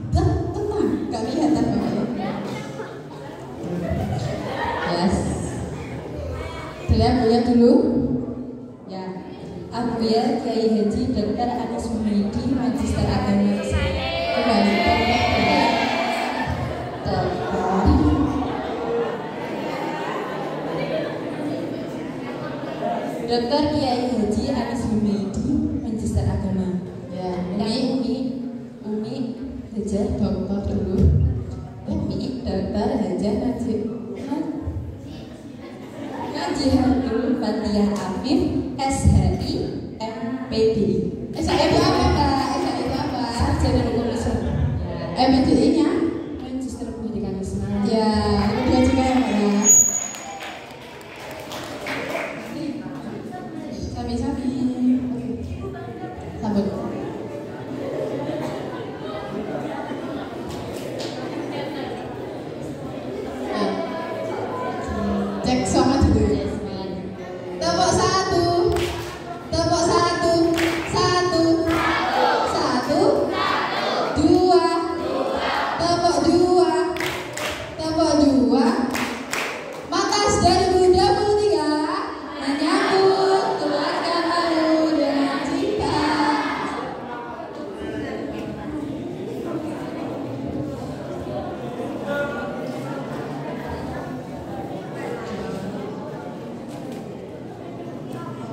Tenang, gak kelihatan Bapak ya. Yes. Abuya dulu. Ya, Abuya Kiai Haji Dr. Anis Humaydi, Magister Agama Islam. Kembali Dr. Kiai Haji Anis Humaydi, Magister Agama. Ya, Umi Hajar dokter dulu. Umi Dr. Hajar Najiatul Fadliah Afif, SHI, MPD. SHI itu apa Mbak? SHI itu apa? Sarjana Hukum Islam. MPD-nya? Magister Pendidikan Islam. Ya, kedua juga ya Mbak ya. Sami-sami. Sambut. Cek sama dulu. Tepuk 1. Tepuk 1. 1. 2. Tepuk 2. Tepuk 2. Matas 2023 menyambut keluarga baru dengan cinta.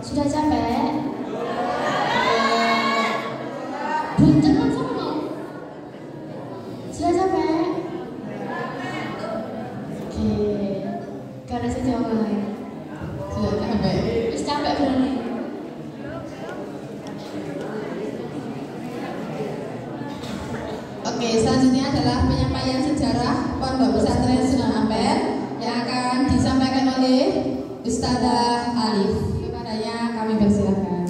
Sudah capek? Bunten kan sama? Sudah capek? Oke, karena saya jawab. Sudah capek. Terus capek berani. Oke, selanjutnya adalah penyampaian sejarah Pondok Pesantren Sunan Ampel yang akan disampaikan oleh Ustadzah Alif. Kepadanya kami persilakan.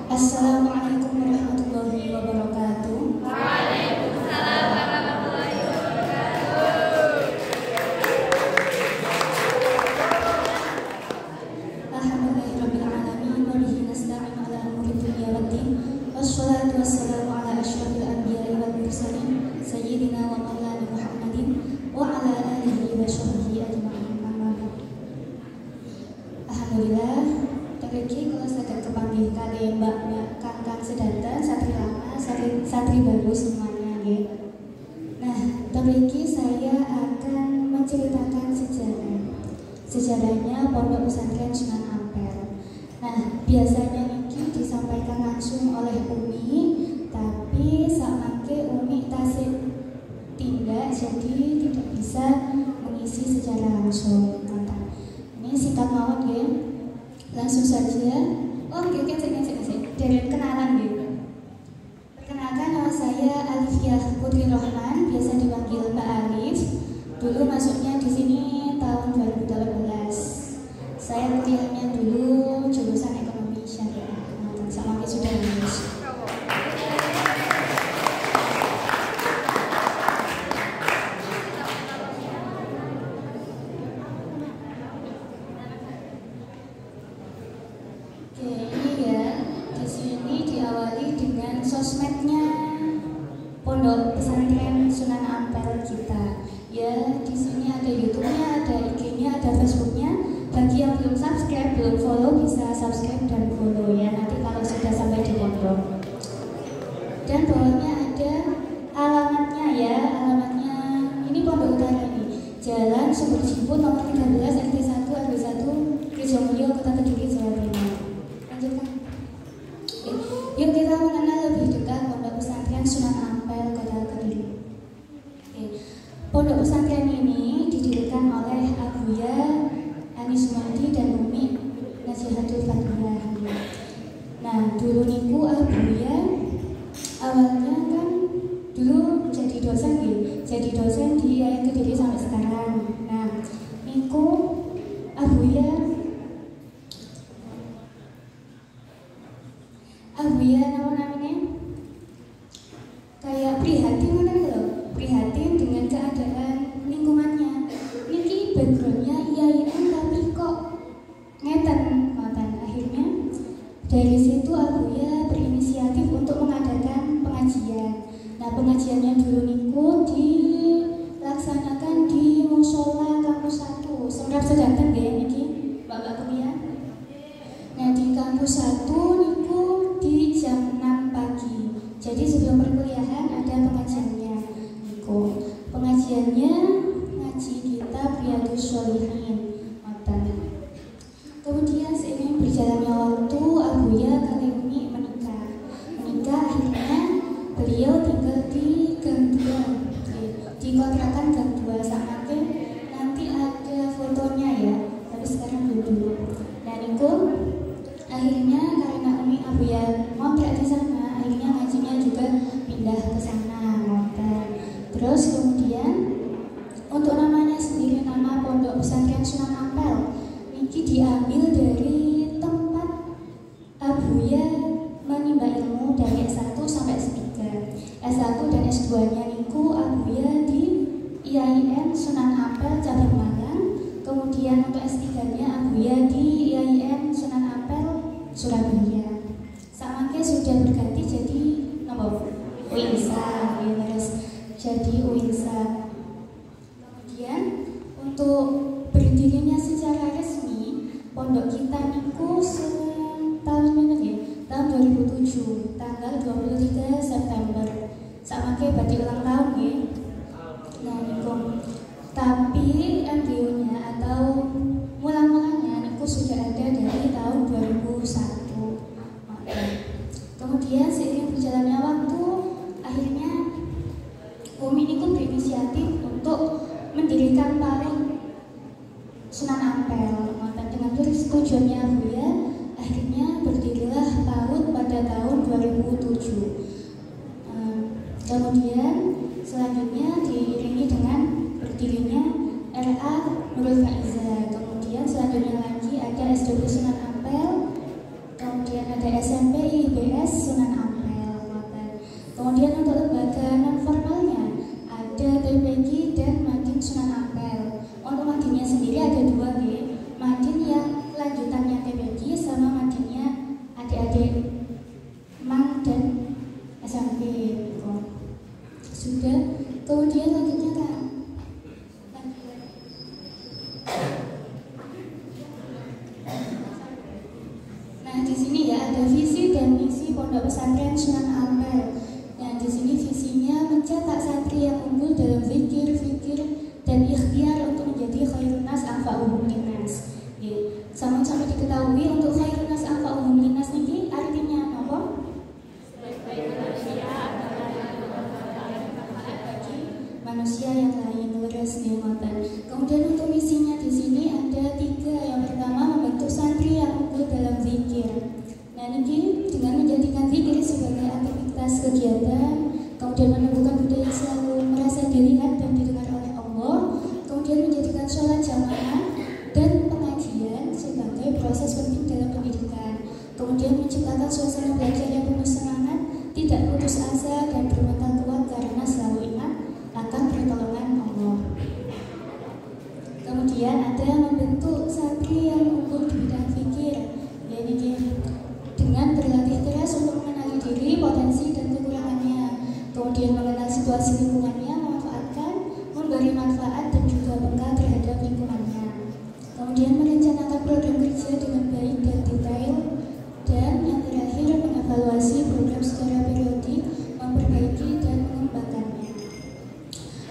Assalamualaikum warahmatullahi wabarakatuh. Waalaikumsalam warahmatullahi wabarakatuh. Alhamdulillahirabbil alamin wa bihi nasta'inu ala umuri dunya waddin. Wassalatu wassalamu ala asyrofil anbiya'i wal mursalin sayyidina wa maulana Muhammadin wa ala alihi wa sahbihi ajma'in. Amma ba'd. Alhamdulillah, teriki kalau saya kepanggih kali Mbak Kakang sedanten, satri lama, satri baru semuanya nggih. Nah, teriki saya akan menceritakan sejarahnya Pondok Pesantren Sunan Ampel. Nah, biasanya ini disampaikan langsung oleh Umi, tapi samangke Umi tasih tindak, jadi tidak bisa mengisi secara langsung. Ini singkat mawon ya. Langsung saja. Oh, oke, dari kenalan gitu. Perkenalkan, nama saya Alifiah Putri Rohman, biasa dipanggil Mbak Alif. Dulu masuknya di sini tahun 2018. Saya kuliahnya dulu jurusan ekonomi syariah. Nah, sama sudah lulus. Sosmednya Pondok Pesantren Sunan Ampel kita. Ya, di sini ada YouTube-nya, ada IG-nya, ada Facebook-nya. Bagi yang belum subscribe, belum follow, bisa subscribe dan follow ya. Nanti kalau sudah sampai di pondok. Dan bawahnya ada alamatnya ya. Alamatnya ini Pondok Utara ini. Jalan Sumber Jiput nomor 13 RT 1 RW 1 Rijomulyo, Kota Kediri, Jawa Timur. Lanjutkan. Yuk kita mengenal lebih dekat Pondok Pesantren Sunan Ampel, Kota Kediri. Pondok pesantren ini didirikan oleh Abuya Anis Sumandi dan Umi Nazihatul Fatihah. Nah, dulu niku Abuya awalnya kan dulu jadi dosen jadi dosen di IAIN Kediri sampai sekarang. Nah, niku Abuya namanya kayak prihatin prihatin dengan keadaan lingkungannya. Niki backgroundnya IAIN tapi kok ngeten. Akhirnya dari situ Abuya berinisiatif untuk mengadakan pengajian. Nah, pengajiannya dulu niku dilaksanakan di musola kampus 1 Semrap sedanten nggih niki Bapak kuliah. Nah, di kampus 1 niku di jam 6 pagi. Jadi sebelum perkuliahan ada pengajiannya. Niku pengajiannya ngaji kitab Riyadhus Shalihin. Kemudian seiring berjalannya waktu, Abuya kali ini menikah. Akhirnya beliau tinggal di Gang 2, di kontrakan Gang 2. Sampai nanti ada fotonya ya, tapi sekarang belum dulu. Nah, niku akhirnya karena Umi Abuya ngontrak di sana, akhirnya ngajinya juga pindah ke sana ngontrak. Terus kemudian untuk namanya sendiri, nama Pondok Pesantren Sunan Ampel ini diambil dari tempat Abuya menimba ilmu dari S1 sampai S3. S1 dan S2-nya niku Abuya di IAIN Sunan Ampel cabang Malang. Kemudian untuk S3-nya Abuya di IAIN Sunan Ampel Surabaya. Samangke sudah berganti jadi nomor UINSA, terus jadi UINSA. Kemudian untuk berdirinya secara resmi pondok kita niku tahun 2007 tanggal 23 September. Samangke berarti ulang tahun ya. Nah, niku tapi embrionya atau mula-mulanya niku sudah ada dari tahun 2001. Kemudian seiring berjalannya waktu, akhirnya Umi niku berinisiatif untuk mendirikan PAUD Sunan Ampel. Dengan persetujuannya Abuya, akhirnya berdirilah PAUD pada tahun 2007. Kemudian selanjutnya diiringi dengan berdirinya RA Nurul Faiza. Kemudian selanjutnya lagi ada SDB Sunan Ampel. Kemudian ada SMP IB pesantren. Sudah, kemudian lanjutnya Kak. Nah, di sini ya ada visi dan misi Pondok Pesantren Sunan Ampel. Nah, di sini visinya mencetak santri yang unggul dalam fikir dan ikhtiar untuk menjadi khairun nas anfa'uhum linnas. Sama-sama diketahui untuk khairun nas anfa'uhum linnas ini artinya apa? Manusia yang lain leres ngoten. Kemudian untuk misinya di sini ada 3. Yang pertama membentuk santri yang unggul dalam zikir. Nah, ini dengan menjadikan zikir sebagai aktivitas kegiatan, kemudian menumbuhkan budaya selalu merasa dilihat dan didengar oleh Allah, kemudian menjadikan sholat jamaah dan pengajian sebagai proses penting dalam pendidikan, kemudian menciptakan suasana belajar yang penuh semangat, tidak putus asa dan bermental kuat karena selalu ingat akan pertolongan Allah. Kemudian ada membentuk santri yang unggul di bidang fikir, yaitu dengan berlatih keras untuk mengenali diri, potensi dan kekurangannya, kemudian mengenal situasi lingkungannya, memanfaatkan, memberi manfaat dan juga bekal terhadap lingkungannya, kemudian merencanakan program kerja dengan baik dan detail, dan yang terakhir mengevaluasi program secara periodik, memperbaiki dan mengembangkannya.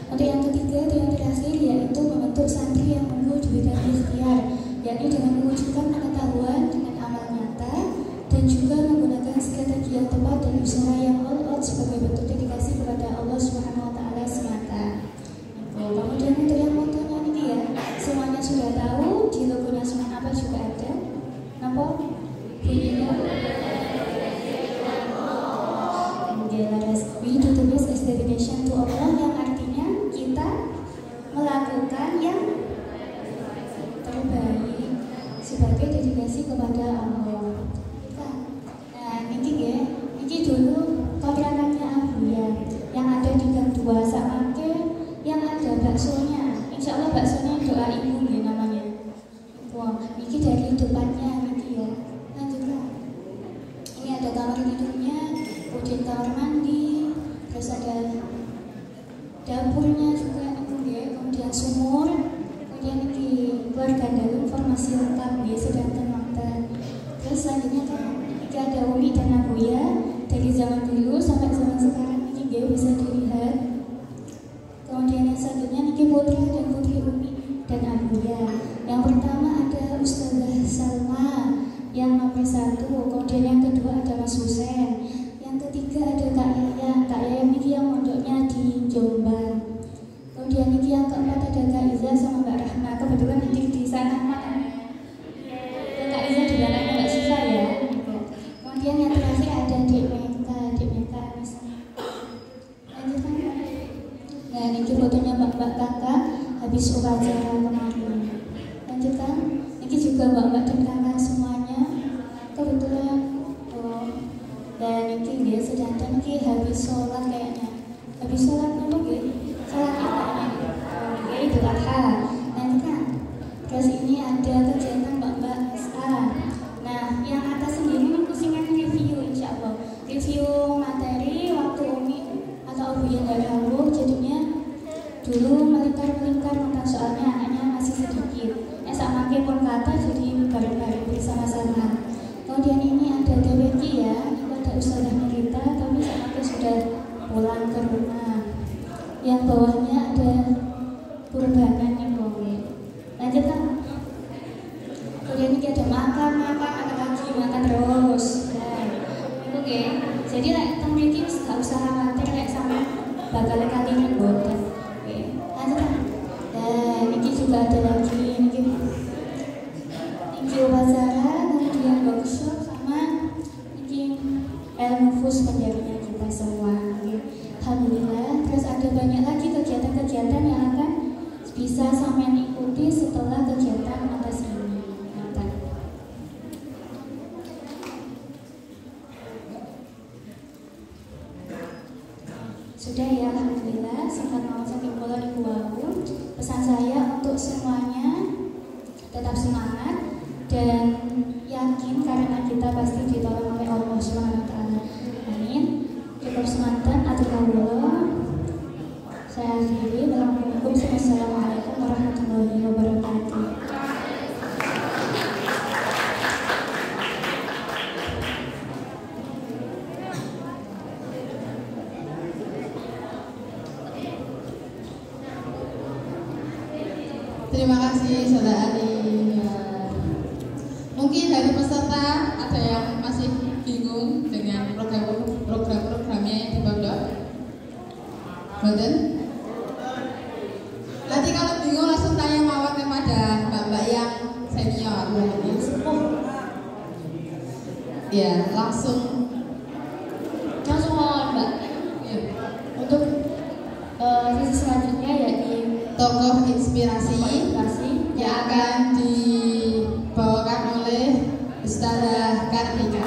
Untuk yang ketiga dan yang terakhir yaitu membentuk santri yang unggul di bidang ikhtiar, yakni dengan mewujudkan pengetahuan dengan amal nyata dan juga menggunakan strategi yang tepat dan usaha yang all out sebagai bentuk dedikasi kepada Allah Subhanahu wa taala semata. Kemudian untuk yang motonya ini ya, semuanya sudah tahu, di logonya Sunan Ampel juga ada. Napa? We do the best as dedication to Allah, yang artinya kita melakukan yang terbaik sebagai dedikasi kepada Allah. Nah, ini dulu kontrakannya Abuya yang ada di Gang 2 Samake, yang ada baksonya. Insya Allah baksonya doa ibu ya namanya. Wah, ini dari depannya ini ya. Lanjutlah. Ini ada kamar tidurnya, kemudian kamar mandi, terus ada dapurnya juga ya, kemudian sumur, kemudian ini keluarga dalam informasi lengkap ya, sedangkan nonton. Terus selanjutnya kan ini ada Umi dan Abuya dari zaman dulu sampai zaman sekarang ini ya, bisa dilihat. Kemudian yang selanjutnya ini putra dan putri Umi dan Abuya. Yang pertama ada Ustazah Salma yang nomor 1, kemudian yang kedua ada Mas Husen, yang ketiga ada Kak Yaya ini yang mondoknya di Jombang. Kemudian ini yang keempat ada Kak Iza sama Mbak Rahma, kebetulan hadir di sana dan Kak Iza juga anaknya Mbak Siva ya. Kemudian yang terakhir ada Dek Meka Anissa. Lanjutkan. Nah, ini fotonya mbak-mbak kakak habis upacara kemarin. Lanjutkan. Ini juga mbak-mbak dan kakak semuanya. Kebetulan dan ini dia sedangkan ini habis sholat kayaknya. Habis sholat apa gitu? Sholat kayaknya. Oke, Idul Adha. Lanjutkan. Terus ini ada kegiatan mbak-mbak SA. Nah, yang atas sendiri kusingan review insya Allah. Review materi waktu Umi atau Abuya nggak tahu, jadinya dulu melingkar tentang soalnya anaknya masih sedikit. Sama pun kata jadi bareng-bareng bersama-sama. Kemudian ini ada DWK ya, itu ada Ustazah Nurita, tapi sama sudah pulang ke rumah. Yang bawahnya ada Purbanan nih boleh. Lanjutkan. Kemudian ini ada makan makan terus. Nah, oke. Jadi tentang ini nggak usah khawatir kayak sama bakal kalian boten. Oke. Lanjutkan. Dan ini juga ada lagi ini upacara, kemudian workshop sama ini ilmu fus penjarinya kita semua. Alhamdulillah. Terus ada banyak lagi kegiatan-kegiatan yang akan bisa sampai ikuti setelah kegiatan atas ini. Sudah ya, alhamdulillah. Singkat mau saking pola di pesan saya untuk semuanya tetap semangat dan yakin karena kita pasti ditolong oleh Allah Subhanahu wa taala. Amin. Cukup semangat. Terima kasih Saudara Ali. Mungkin dari peserta ada yang masih bingung dengan program-programnya yang di pondok? Boten? Nanti kalau bingung langsung tanya mawar kepada mbak-mbak yang senior, yang sepuh. Ya, langsung mawar Mbak. ya. Untuk sesi selanjutnya yakni Tokoh inspirasi yang akan dibawakan oleh Ustazah Kartika.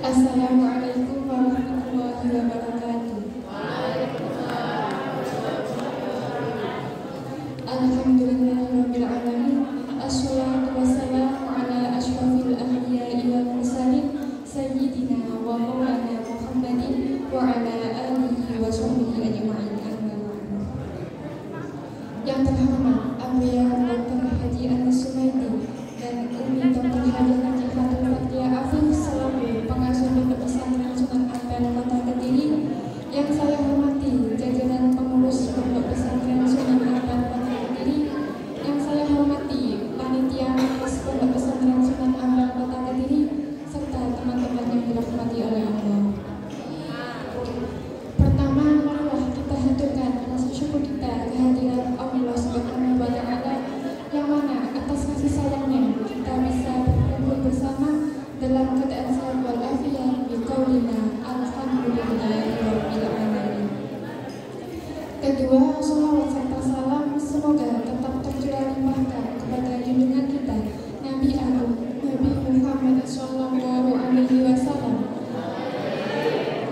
Assalamualaikum warahmatullahi wabarakatuh. Alhamdulillahirabbil alamin. Assalatu wassalamu ala asyrafil anbiya'i wal mursalin sayyidina wa maulana Muhammadin wa ala alihi wa sahbihi ajma'in. Yang terhormat Abuya Dr. Haji Anis Sumaidi dan Umi Dr. Haji Haji Fatul Fatia Afif selaku pengasuh Pondok Pesantren Sunan Ampel Kota Kediri, yang saya hormati jajaran pengurus Pondok Pesantren Sunan Ampel Kota Kediri, yang saya hormati panitia Mas Pondok Pesantren Sunan Ampel Kota Kediri, serta teman-teman yang dirahmati oleh Allah. Pertama, marilah kita haturkan rasa syukur kita kehadiran Allah Subhanahu wa Ta'ala, yang mana atas kasih sayangnya kita bisa berkumpul bersama dalam keadaan sehat walafiat biqaulina alhamdulillahirabbil alamin. Kedua, sholawat serta salam semoga tetap tercurah limpahkan kepada junjungan kita Nabi Agung Nabi Muhammad sallallahu alaihi wasallam,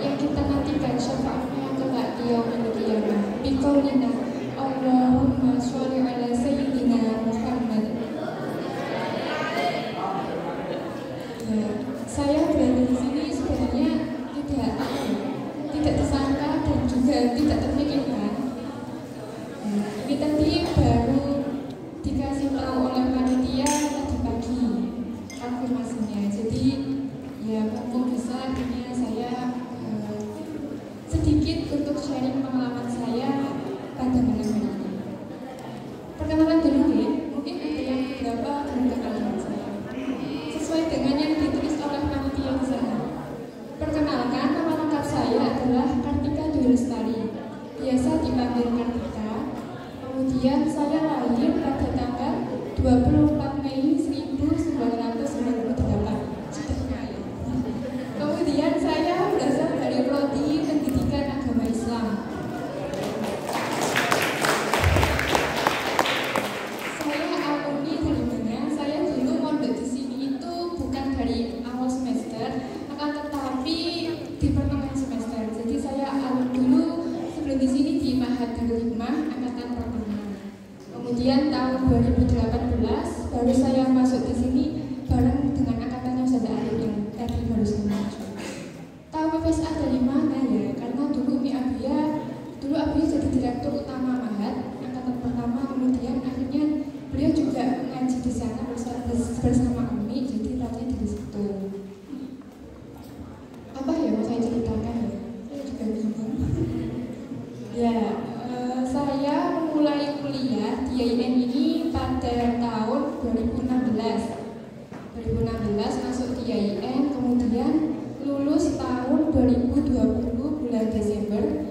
yang kita nantikan syafaatnya kelak di yaumil qiyamah biqaulina Allahumma sholli ala sayyidina Muhammad. Saya berada di sini sebenarnya tidak disangka dan juga tidak terpikirkan. Ini tadi baru dikasih tahu oleh panitia tadi pagi konfirmasinya. Jadi ya mumpung bisa akhirnya saya sedikit untuk sharing pengalaman saya pada malam hari ini. Perkenalan dulu ya, mungkin ada yang beberapa mengenal saya sesuai dengan yang ditulis oleh panitia di sana. Perkenalkan, nama lengkap saya adalah Kartika Dwi Lestari, biasa dipanggil Kartika. Kemudian saya lahir pada tanggal 24 Mei 1998. Sudah kaya. Kemudian saya berasal dari prodi Pendidikan Agama Islam. Saya alumni dari mana? Saya dulu mondok di sini itu bukan dari awal semester, akan tetapi di pertengahan semester. Jadi saya alumni dulu sebelum di sini di Mahat Darul Hikmah angkatan pertama. Kemudian tahun 2018 baru saya masuk di sini bareng dengan angkatannya Ustazah Arif yang tadi baru saya maju. Tahu PPSA dari mana ya? Karena dulu Abuya jadi direktur utama Mahat angkatan pertama, kemudian akhirnya beliau juga mengaji di sana bersama Umi, jadi tahunya dari situ. Apa ya mau saya ceritakan ya? Saya juga bingung. Ya, saya memulai kuliah di IAIN ini pada tahun 2016. 2016 masuk di IAIN, kemudian lulus tahun 2020 bulan Desember.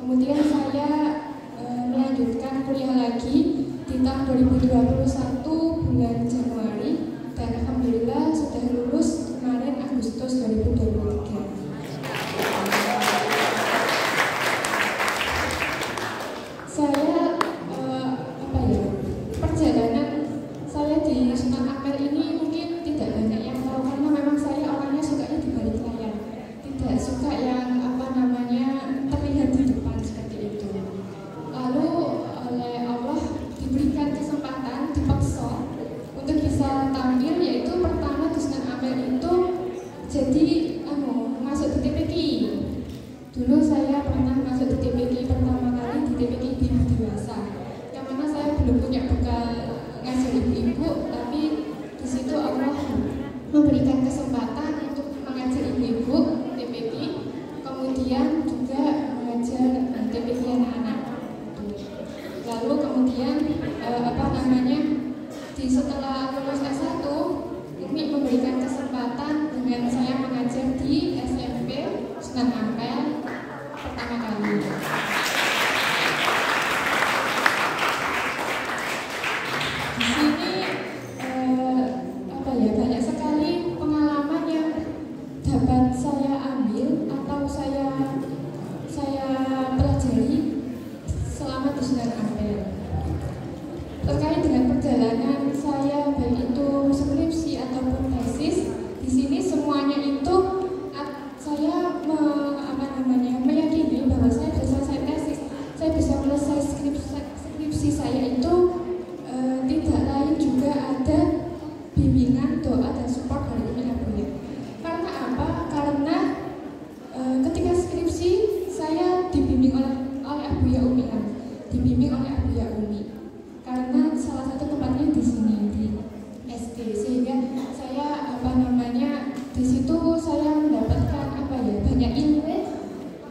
Kemudian saya melanjutkan kuliah lagi di tahun 2021 bulan Januari, dan alhamdulillah sudah lulus kemarin Agustus 2023. belum punya bekal ngajar ibu-ibu, tapi di situ Allah memberikan kesempatan untuk mengajar ibu-ibu TPQ, kemudian juga mengajar TPQ anak-anak. Lalu kemudian setelah lulus S1, Umi memberikan kesempatan dengan saya mengajar di SMP Sunan Ampel pertama kali. Di sini banyak sekali pengalaman yang dapat saya ambil atau saya pelajari selama di Sunan Ampel. Terkait dengan perjalanan saya, baik itu skripsi ataupun tesis, di sini semuanya itu saya meyakini bahwa saya bisa selesai tesis, saya bisa selesai skripsi saya itu tidak lain juga ada bimbingan, doa dan support dari Umi Abuya. Karena apa? Karena ketika skripsi saya dibimbing oleh Abuya Umi, dibimbing oleh Abuya Umi. Karena salah satu tempatnya di sini di SD, sehingga saya di situ saya mendapatkan banyak ilmu,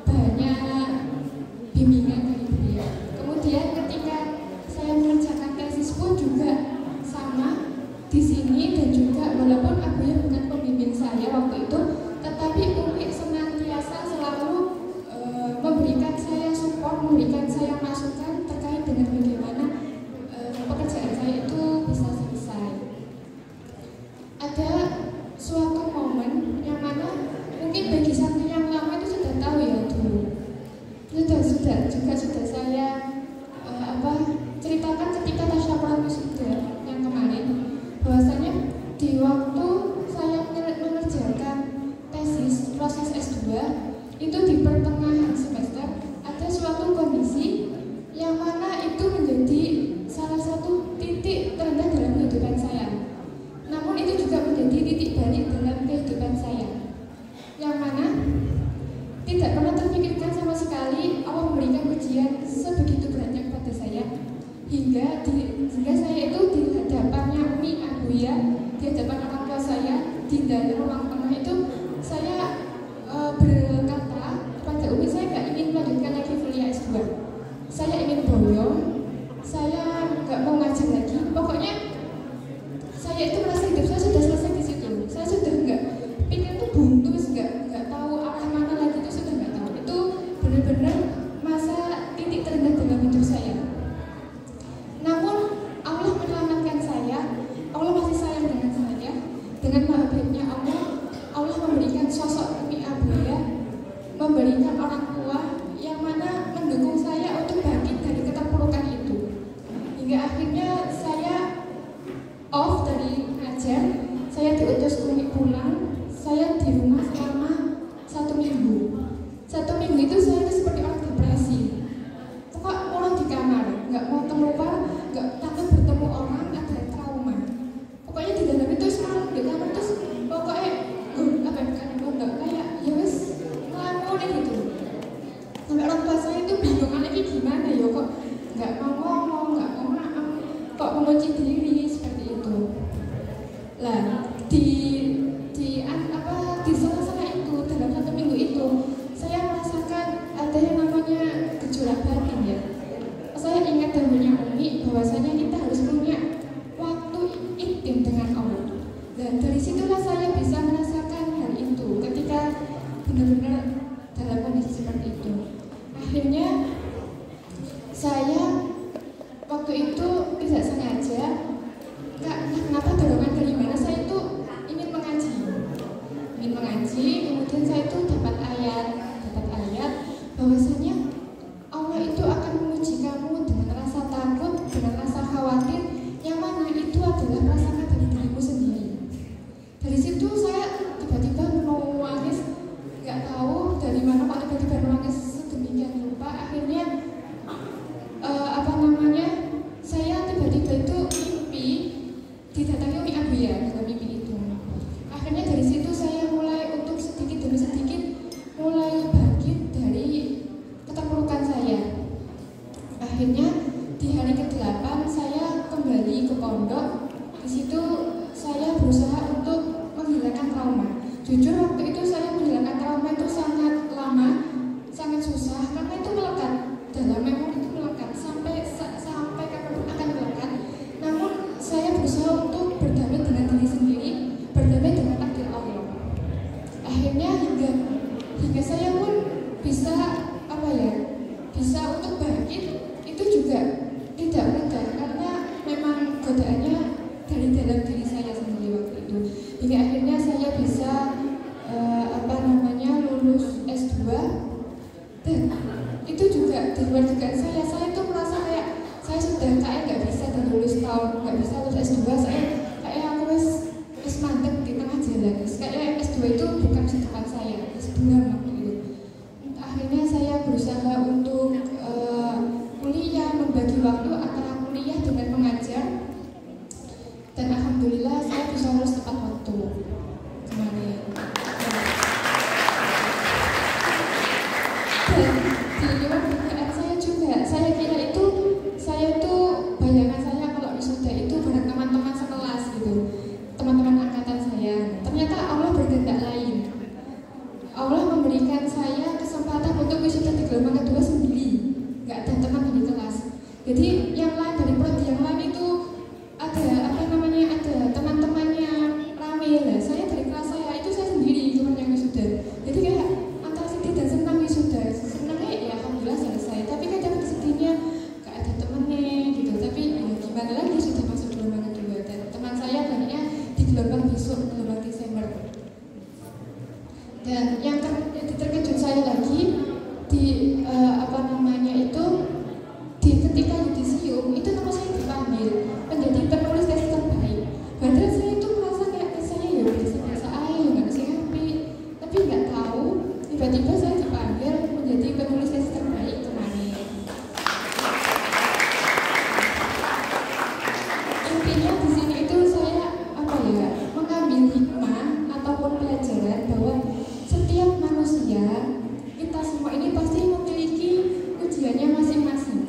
banyak bimbingan dari beliau. Kemudian ketika saya mengerjakan tesis pun juga sama di sini, dan juga walaupun Abuya bukan pembimbing saya waktu itu, tetapi Umi senantiasa selalu memberikan saya support, memberikan saya masukan terkait dengan bagaimana pekerjaan saya itu bisa selesai. Ada suatu momen yang mana mungkin bagi santri yang lama itu sudah tahu ya dulu. Sudah saya ceritakan ketika tasyakuran wisuda yang kemarin, bahwasanya di waktu saya mengerjakan tesis proses S2 itu di pertengahan semester ada suatu kondisi yang mana itu menjadi salah satu titik terendah dalam kehidupan saya. Namun itu juga menjadi titik balik dalam kehidupan saya, yang mana tidak pernah terpikirkan sama sekali Allah memberikan ujian sebegitu beratnya kepada saya, hingga saya itu di hadapannya Umi Abuya, di hadapan orang tua saya, di dalam ruang tengah itu saya berkata kepada Umi, saya nggak ingin melanjutkan lagi kuliah S2, saya ingin boyong, saya nggak mau ngajar lagi. Pokoknya saya itu merasa hidup saya sudah selesai di situ. Saya sudah nggak pikir itu buntu, nggak tahu arah mana lagi, itu sudah nggak tahu. Itu benar-benar masa titik terendah dalam hidup saya. Namun Allah menyelamatkan saya. Allah masih sayang dengan saya. Dengan maha baiknya Allah memberikan sosok Umi Abuya, memberikan orang tua yang mana mendukung saya untuk bangkit dari keterpurukan itu. Hingga akhirnya saya off dari ngajar, saya diutus Umi pulang, saya di rumah selama 1 minggu. 1 minggu itu saya seperti orang depresi. Pokok orang di kamar, nggak mau keluar, nggak takut bertemu orang, ada trauma. Pokoknya di dalam itu selalu di kamar terus pokoknya kayak ya wes ngelamun gitu. Sampai orang tua saya itu bingung, anaknya gimana ya, kok nggak mau ngomong, nggak mau maaf, kok mengunci diri seperti itu. Lah di sela-sela itu dalam 1 minggu itu saya merasakan ada yang namanya gejolak batin ya. Saya ingat dahulunya Umi bahwasanya kita harus punya waktu intim dengan Allah. Dan dari situlah saya bisa merasakan hal itu ketika benar-benar dalam kondisi seperti itu. Akhirnya saya waktu itu tidak sengaja, kenapa dorongan dari mana saya itu ingin mengaji, kemudian saya itu dapat ayat bahwasanya Allah itu akan menguji kamu dengan rasa takut, dengan rasa khawatir, yang mana itu adalah prasangka dari dirimu sendiri. Dari situ saya tiba-tiba mau nangis, nggak tahu situ saya berusaha untuk menghilangkan trauma. Jujur waktu itu saya menghilangkan trauma itu sangat lama, sangat susah karena itu melekat dalam memori, itu melekat sampai kapanpun akan melekat. Namun saya berusaha untuk berdamai dengan diri sendiri, berdamai dengan takdir Allah. Akhirnya hingga saya pun bisa bisa untuk bangkit. Itu juga tidak mudah karena memang godaannya dari dalam diri saya sendiri waktu itu. Hingga akhirnya saya bisa lulus S2, dan itu juga di luar dugaan saya. Saya tuh merasa kayak saya sudah nggak bisa lulus S2. Saya kayak aku wis mandek di tengah jalan. Kayak S2 itu bukan di depan saya, sebulan waktu itu. Akhirnya saya berusaha untuk kuliah, membagi waktu antara kuliah dengan mengajar, dan alhamdulillah saya bisa lulus tepat waktu kemarin. Dan di luar dugaan saya juga, saya kira saya itu bayangan saya kalau wisuda itu bareng teman-teman sekelas gitu, teman-teman angkatan saya. Ternyata Allah berkehendak lain. Allah memberikan saya kesempatan untuk wisuda di gelombang kedua sendiri, nggak ada teman dari kelas. Jadi yang lain dari prodi yang lain itu ada ada teman-temannya rame lah. Saya dari kelas saya itu saya sendiri cuma yang wisuda. Jadi kayak antara sedih dan senang wisuda. Senangnya ya alhamdulillah selesai, tapi kadang sedihnya nggak ada temennya gitu. Tapi ya gimana lagi, sudah masuk gelombang kedua dan teman saya banyaknya di gelombang besok, gelombang Desember. Dan yang terkejut saya lagi di ketika yudisium itu nama saya dipanggil menjadi penulis tesis terbaik. Padahal saya itu merasa kayak saya ya biasa-biasa aja, nggak sih happy. Tapi nggak tahu tiba-tiba saya dipanggil menjadi penulis tesis terbaik kemarin. Intinya di sini itu saya mengambil hikmah ataupun pelajaran bahwa setiap manusia, kita semua ini pasti memiliki ujiannya masing-masing.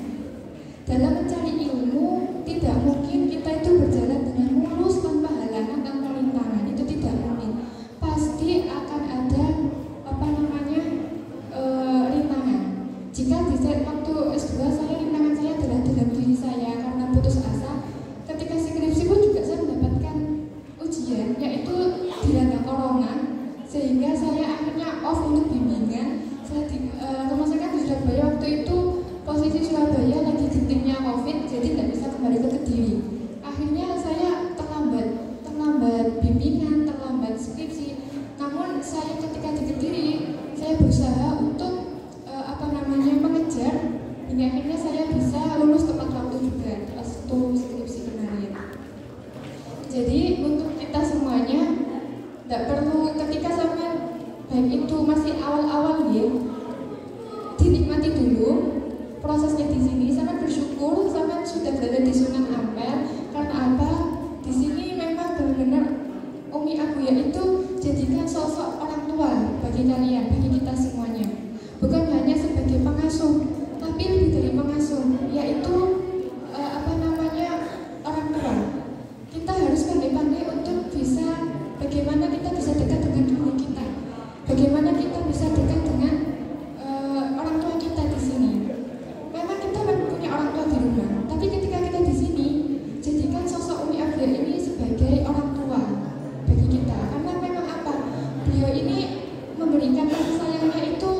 Dalam mencari ilmu, tidak mungkin kita itu berjalan dengan mulus tanpa halangan, tanpa rintangan. Itu tidak mungkin. Pasti akan ada rintangan. Jika di waktu S2 rintangan saya adalah dalam diri saya karena putus asa. Ketika skripsi pun juga saya mendapatkan ujian, yaitu dilanda corona, sehingga saya akhirnya off untuk bimbingan. Saya di rumah sakit di Surabaya waktu itu, posisi Surabaya lagi gentingnya COVID, jadi tidak bisa kembali ke Kediri. Akhirnya saya terlambat bimbingan, terlambat skripsi. Namun saya ketika di Kediri, saya berusaha untuk mengejar, hingga akhirnya saya bisa lulus tepat waktu juga waktu skripsi kemarin. Jadi untuk kita semuanya, tidak perlu ketika sampai baik itu masih awal-awal ya, dinikmati dulu prosesnya di sini. Sama bersyukur sama sudah berada di Sunan Ampel. Karena apa? Di sini memang benar-benar Umi Abuya itu jadikan sosok orang tua bagi kalian, bagi kita semuanya. Bukan hanya sebagai pengasuh, tapi lebih dari pengasuh, yaitu orang tua. Kita harus pandai-pandai untuk bisa bagaimana kita bisa dekat dengan guru kita, bagaimana kita bisa dekat dengan orang tua kita di sini. Memang kita punya orang tua di rumah, tapi ketika kita di sini, jadikan sosok Umi Abuya ini sebagai orang tua bagi kita. Karena memang beliau ini memberikan kasih sayangnya itu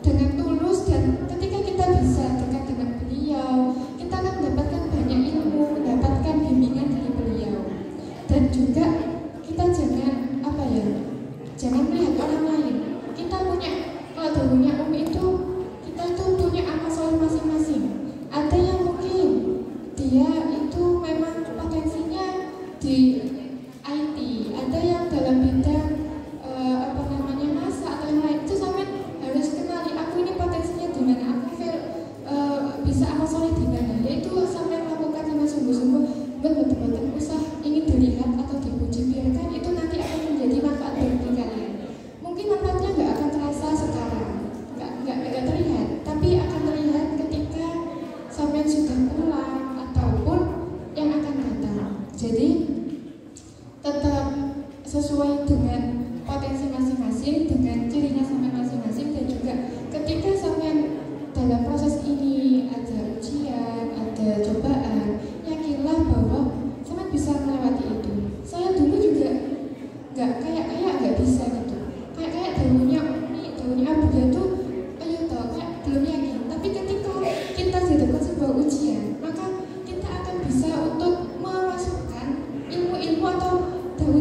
dengan tulus, dan ketika kita bisa dekat dengan beliau, kita akan mendapatkan banyak ilmu, mendapatkan bimbingan dari beliau. Dan juga kita jangan melihat orang lain. Kita punya, kalau dulunya Umi itu, kita tuh punya amal soleh masing-masing. Ada yang mungkin dia itu memang potensinya di IT, ada yang dalam bidang masak atau yang lain. Itu sampai harus kenali aku ini potensinya di mana, aku bisa amal soleh di mana. Yaitu sampai melakukan dengan sungguh-sungguh, betul-betul usah ingin dilihat atau dipuji, biarkan itu nanti akan menjadi manfaat bagi kalian. Mungkin manfaatnya nggak akan terasa sekarang, nggak terlihat, tapi akan terlihat ketika sampai sudah pulang ataupun yang akan datang. Jadi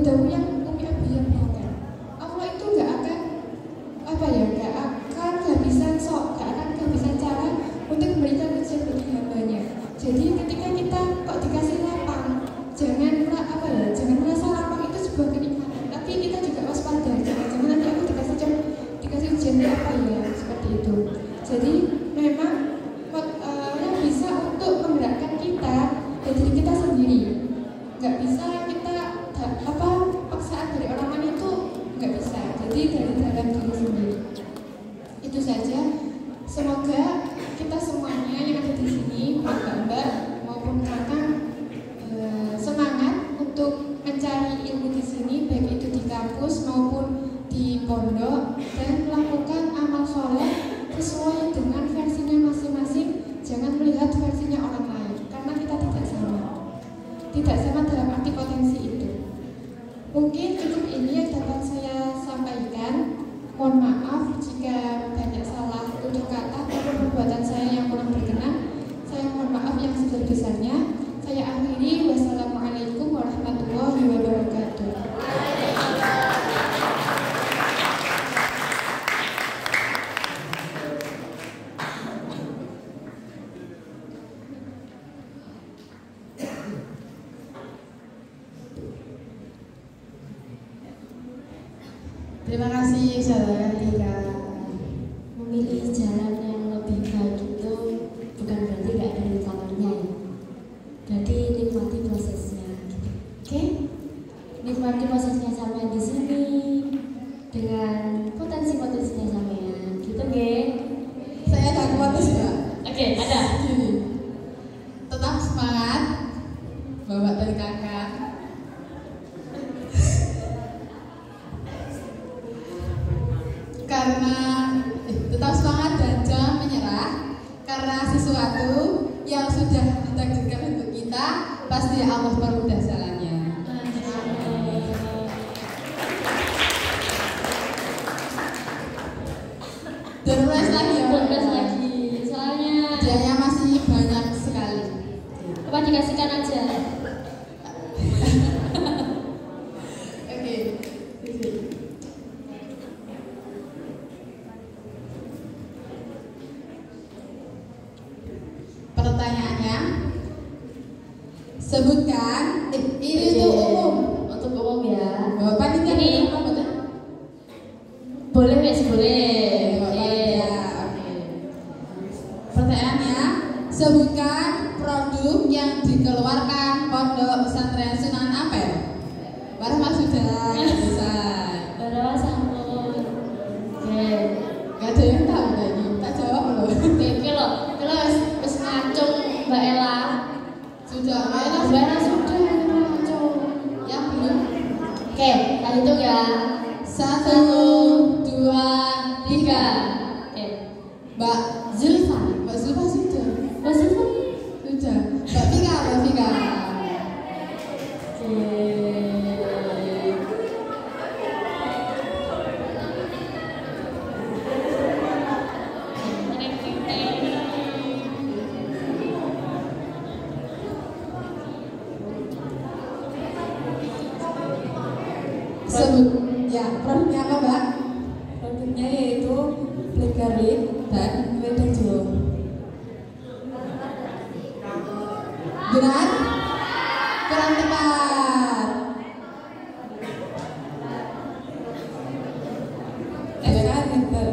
dawu yang Umi Abiyah bilang, Allah itu nggak akan kehabisan cara untuk memberikan ujian bagi hambanya. Jadi ketika kita kok dikasih lapang, jangan merasa lapang itu sebuah kenikmatan, tapi kita juga waspada, jangan nanti aku dikasih ujian apa ya, seperti itu. Jadi memang yang bisa untuk menggerakkan kita dari diri kita sendiri, nggak bisa kita paksaan dari orang lain itu nggak bisa. Jadi dari dalam diri sendiri. Itu saja. Semoga kita semuanya yang ada di sini, Mbak maupun kakak, semangat untuk mencari ilmu di sini, baik itu di kampus maupun di pondok, dan melakukan amal soleh sesuai dengan versinya masing-masing. Jangan melihat versinya orang lain, karena kita tidak sama dalam arti potensi itu. Mungkin cukup ini yang dapat saya sampaikan. Mohon maaf jika banyak salah tutur kata atau perbuatan saya yang kurang berkenan. Saya mohon maaf yang sebesar-besarnya. Saya akhiri. Wassalamualaikum warahmatullahi wabarakatuh. Terima kasih saudara Tika. Memilih jalan yang lebih baik itu bukan berarti gak ada rintangannya ya. Berarti nikmati prosesnya gitu. Oke? Nikmati prosesnya sampai di sini dengan potensi-potensinya sampean. Gitu nggih. Saya ada kuat sih, Mbak. Oke, ada. Tetap semangat, Bapak dan Kakak. Karena tetap semangat dan jangan menyerah, karena sesuatu yang sudah ditakdirkan untuk kita pasti Allah permudah jalannya. Dan lagi ya, lagi. Soalnya hadiahnya masih banyak sekali. apa dikasihkan aja. Oke. Pertanyaannya, sebutkan ini tuh umum, Untuk umum ya. Bapak ini apa betul? Boleh wes, boleh. Ya, oke. Pertanyaannya, sebutkan produk yang dikeluarkan Pondok Pesantren Sunan Ampel. Warma sudah bisa. Berapa sampul? Oke. Gak ada yang tahu lagi. Tak jawab loh. Oke loh. Terus ngacung Mbak Ella. Sudah. Mbak Ella sudah ngacung. Yang belum. Oke, kita hitung ya. 1, 2, 3. Oke. Mbak Zulfa. Mbak Zulfa sudah. Mbak Zulfa. Sudah. Mbak Vika, Mbak Vika. Oke. Sebut. Ya, produknya apa, Mbak? Produknya yaitu Black Garlic dan Wedang Jawa. Benar? Kurang tepat. Herbal.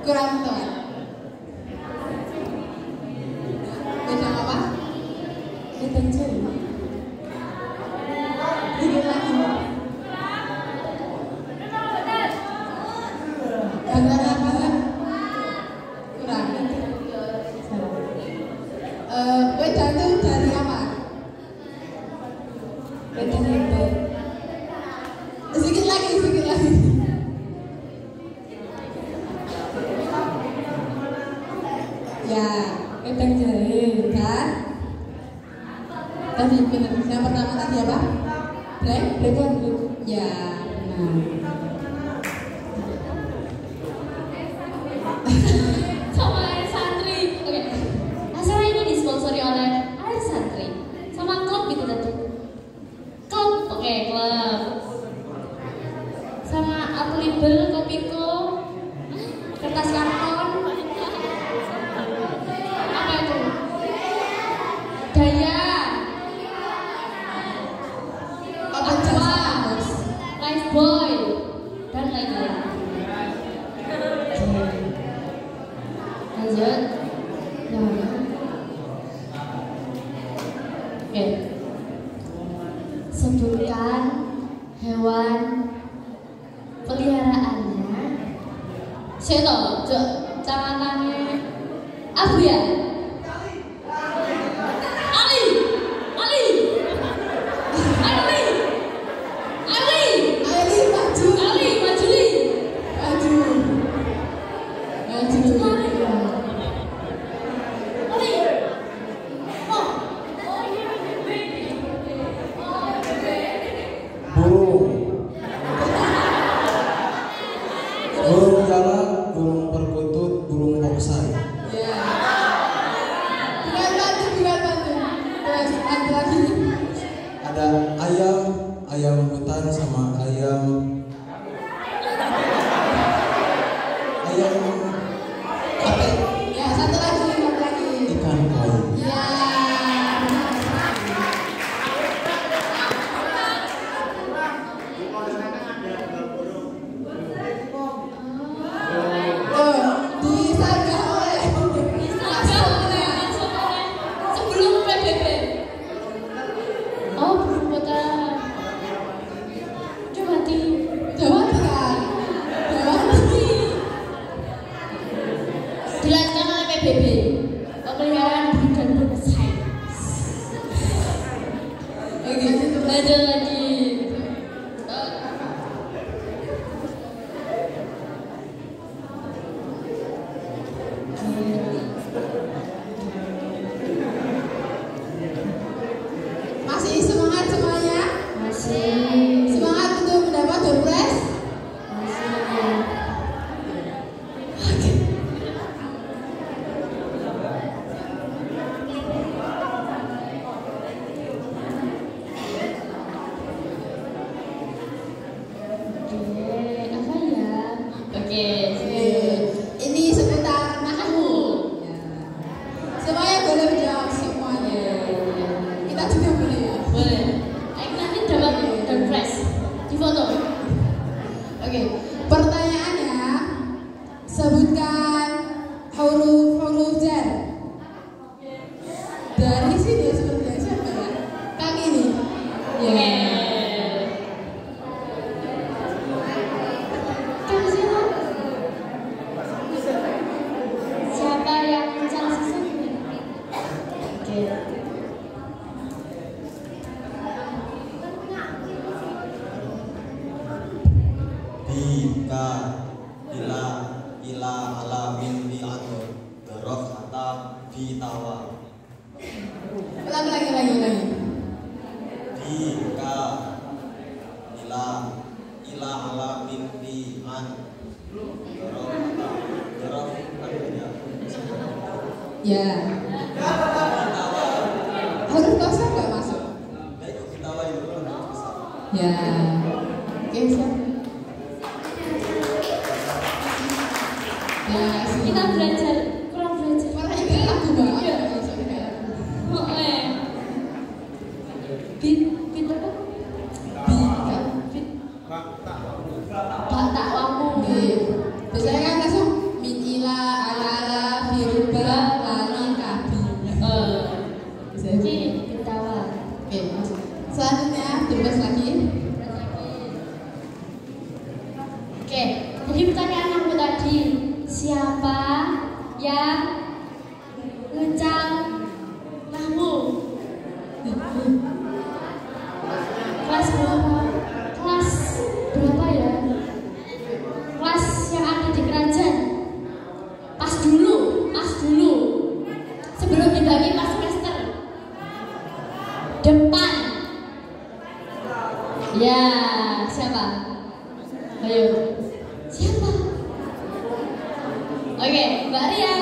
Kurang tepat. Wedang apa? Wedang Jawa. Dikit lagi. Benar apa? Kurang. Wedang itu dari apa? Wedang herbal. Sedikit lagi, sedikit lagi. Ya, Wedang jahe. kan? Tadi benar. Yang pertama tadi apa? Black? Black Garlic. Ya, benar. Sama air santri. Oke. Acara ini disponsori oleh air santri. Sama klub gitu tadi. Oke. Sebutkan hewan peliharaannya. Saya tahu, cawatannya Abu ya. Burung jalak, burung perkutut, burung boksai. Ada ayam hutan sama ayam kate. Ya, satu lagi. Ikan koi. Ya. Dilanjutkan oleh PBB, pemeliharaan burung dan boksai. Oke, lanjut lagi. Masih semangat semuanya? Masih. Semangat untuk mendapat door prize? Ini seputar nahwu. Semuanya boleh menjawab semuanya. Kita juga boleh ya. Boleh. Nanti dapat door prize di foto. Oke, pertanyaannya sebutkan huruf jar. Dari sini seperti siapa ya? Kang ini. Ya. Siapa yang mencari sesungguhnya? Oke. Bika ila ala min bi atur dorof kata bitawa. Ulang lagi. Bika ila ala min bi an dorof artinya Ya. Huruf kosong nggak masuk? ya itu bitawa itu Ya. Oke, siap. Ya, Kita belajar, kurang belajar. malah ingat lagu banget. Iya. Bit apa? Tak wamu. Biasanya kan langsung min ila ala firba lali kabi. Bisa. Oke, ketawa. Oke, masuk. Selanjutnya tugas lagi. Oke, jadi pertanyaan aku tadi, siapa yang ngecang nahwu? Kelas berapa? Kelas berapa ya? Kelas yang ada di kerajaan. Pas dulu. Sebelum dibagi pas semester. Depan. Ya, siapa? Ayo. Siapa? Oke, Mbak Ria.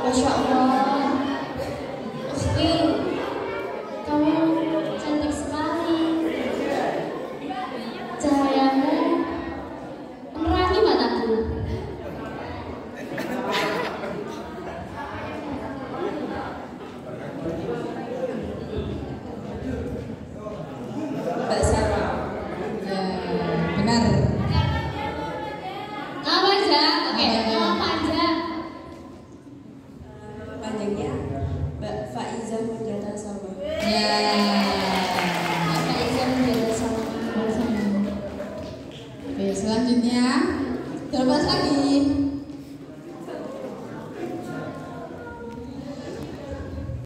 Masya Allah. Usti, kamu cantik sekali. Cahayamu menerangi mataku. Mbak Sarah. Ya, benar. Apa aja? Oke. selanjutnya terlepas lagi.